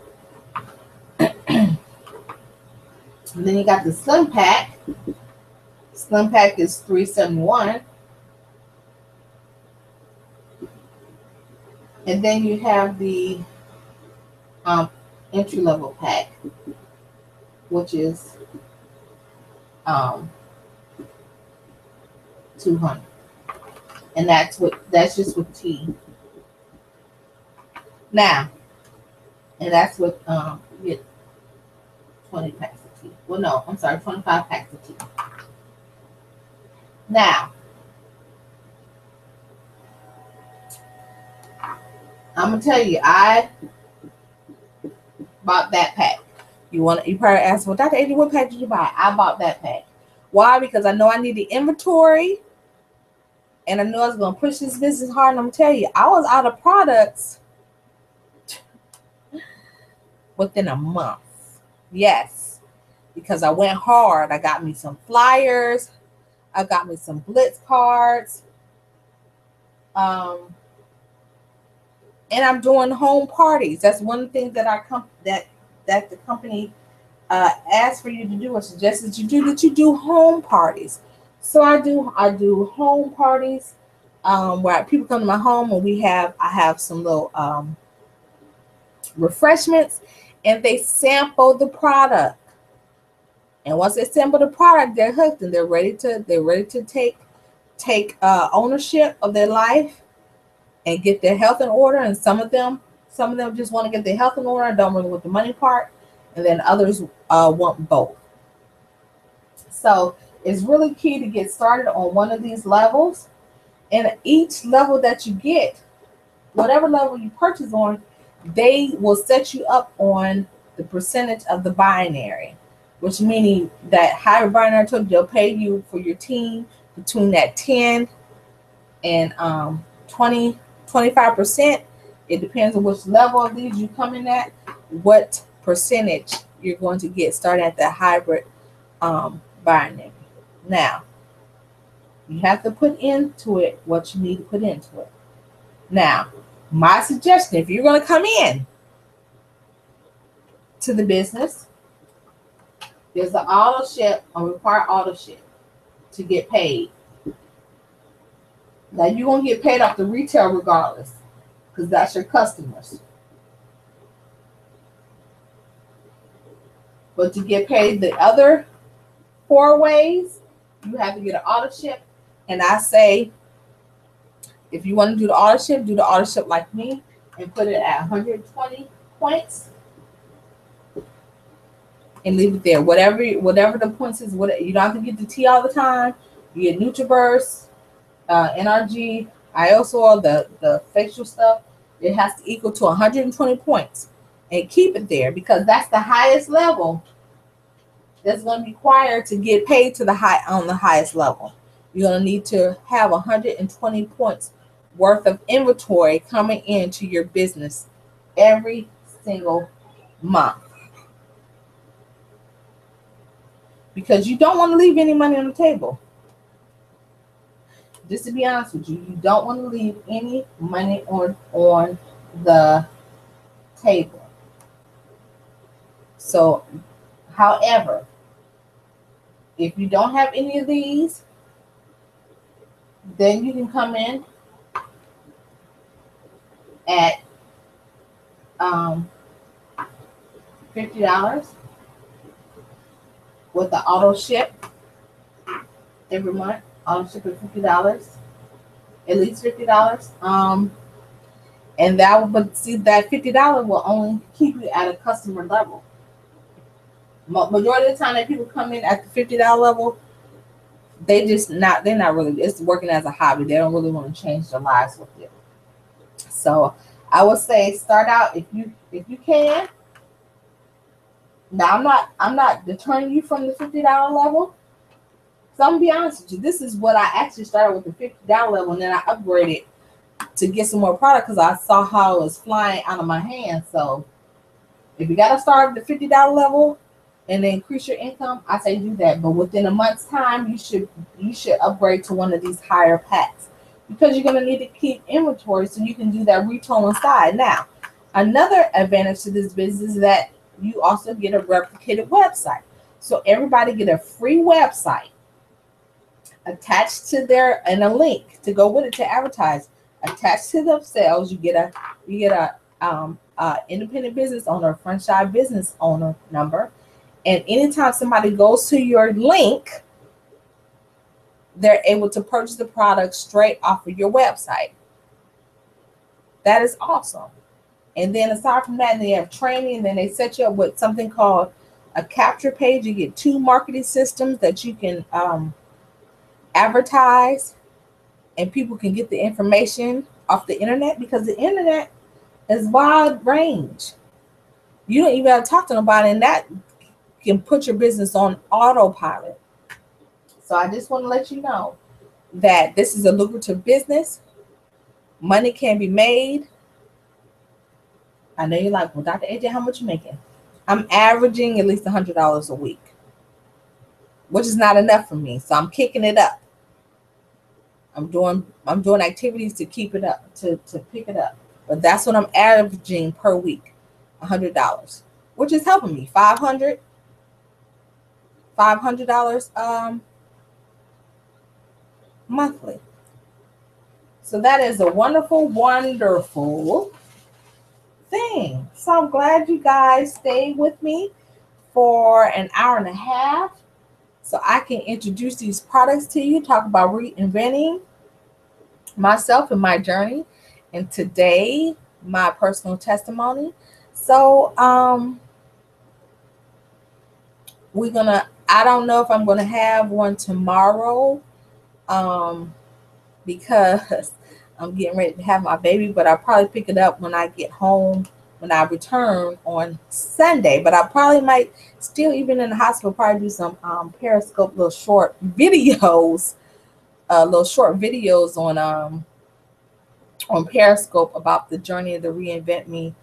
And then you got the Slim Pack. Slim Pack is $3.71. And then you have the entry level pack, which is $200, and that's just with tea. Now, and that's what you get 20 packs of tea. Well, no, I'm sorry, 25 packs of tea. Now, I'm gonna tell you, I bought that pack. You probably ask, well, Dr. Adrienne, what pack did you buy? I bought that pack. Why? Because I know I need the inventory, and I know I was gonna push this business hard. And I'm gonna tell you, I was out of products within a month. Yes, because I went hard. I got me some flyers. I got me some Blitz cards. And I'm doing home parties. That's one of the things that that the company asks for you to do or suggests that you do home parties. So I do home parties where people come to my home and I have some little refreshments, and they sample the product. And once they sample the product, they're hooked and they're ready to take ownership of their life and get their health in order. And some of them just want to get their health in order and don't really want the money part. And then others want both. So it's really key to get started on one of these levels. And each level that you get, whatever level you purchase on, they will set you up on the percentage of the binary, which meaning that higher binary total, they'll pay you for your team between that 10 and 25%. It depends on which level of these you come in at, what percentage you're going to get started at the hybrid binary. Now, you have to put into it what you need to put into it. Now, my suggestion, if you're going to come in to the business, there's an auto ship, a required auto ship to get paid. Now, you're going to get paid off the retail regardless, because that's your customers. But to get paid the other 4 ways, you have to get an auto ship. And I say, if you want to do the auto ship like me and put it at 120 points and leave it there. Whatever the points is, you don't have to get the tea all the time. You get NutriBurst, NRG, Iosoil, the facial stuff. It has to equal to 120 points. And keep it there, because that's the highest level that's going to be required to get paid on the highest level. You're going to need to have 120 points worth of inventory coming into your business every single month. Because you don't want to leave any money on the table. Just to be honest with you, you don't want to leave any money on the table. So, however, if you don't have any of these, then you can come in at $50 with the auto ship every month. Auto ship at $50, at least $50. And but see, that $50 will only keep you at a customer level. Majority of the time that people come in at the $50 level, they're not really, it's working as a hobby. They don't really want to change their lives with it. So I would say start out if you can. Now I'm not deterring you from the $50 level. So I'm gonna be honest with you. This is what I actually started with, the $50 level, and then I upgraded to get some more product because I saw how it was flying out of my hands. So if you gotta start at the $50 level and then increase your income, I say do that. But within a month's time, you should upgrade to one of these higher packs, because you're gonna need to keep inventory so you can do that retail inside. Now, another advantage to this business is that you also get a replicated website. So everybody get a free website attached to and a link to go with it to advertise. Attached to themselves, you get a independent business owner, franchise business owner number, and anytime somebody goes to your link, they're able to purchase the product straight off of your website. That is awesome. And then aside from that, they have training, and then they set you up with something called a capture page. You get 2 marketing systems that you can advertise, and people can get the information off the internet, because the internet is wide range. You don't even have to talk to nobody, and that can put your business on autopilot. So I just want to let you know that this is a lucrative business. Money can be made. I know you're like, well, Dr. AJ, how much you making? I'm averaging at least $100 a week, which is not enough for me. So I'm kicking it up. I'm doing activities to keep it up, to pick it up. But that's what I'm averaging per week, $100, which is helping me. $500 monthly. So that is a wonderful, wonderful thing. So I'm glad you guys stayed with me for an hour and a half so I can introduce these products to you, talk about reinventing myself and my journey, and today my personal testimony. So I don't know if I'm gonna have one tomorrow because I'm getting ready to have my baby, but I'll probably pick it up when I get home, when I return on Sunday. But I probably might still, even in the hospital, probably do some Periscope little short videos on Periscope about the journey of the Reinvent Me,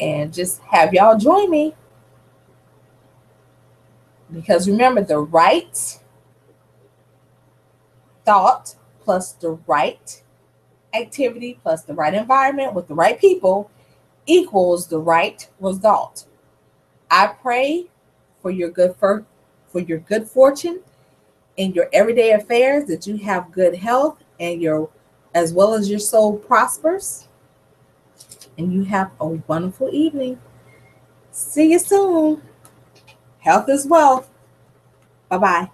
and just have y'all join me. Because remember, the right thought plus the right activity plus the right environment with the right people equals the right result. I pray for your good fortune in your everyday affairs, that you have good health and as well as your soul prospers, and you have a wonderful evening. See you soon. Health is wealth. Bye-bye.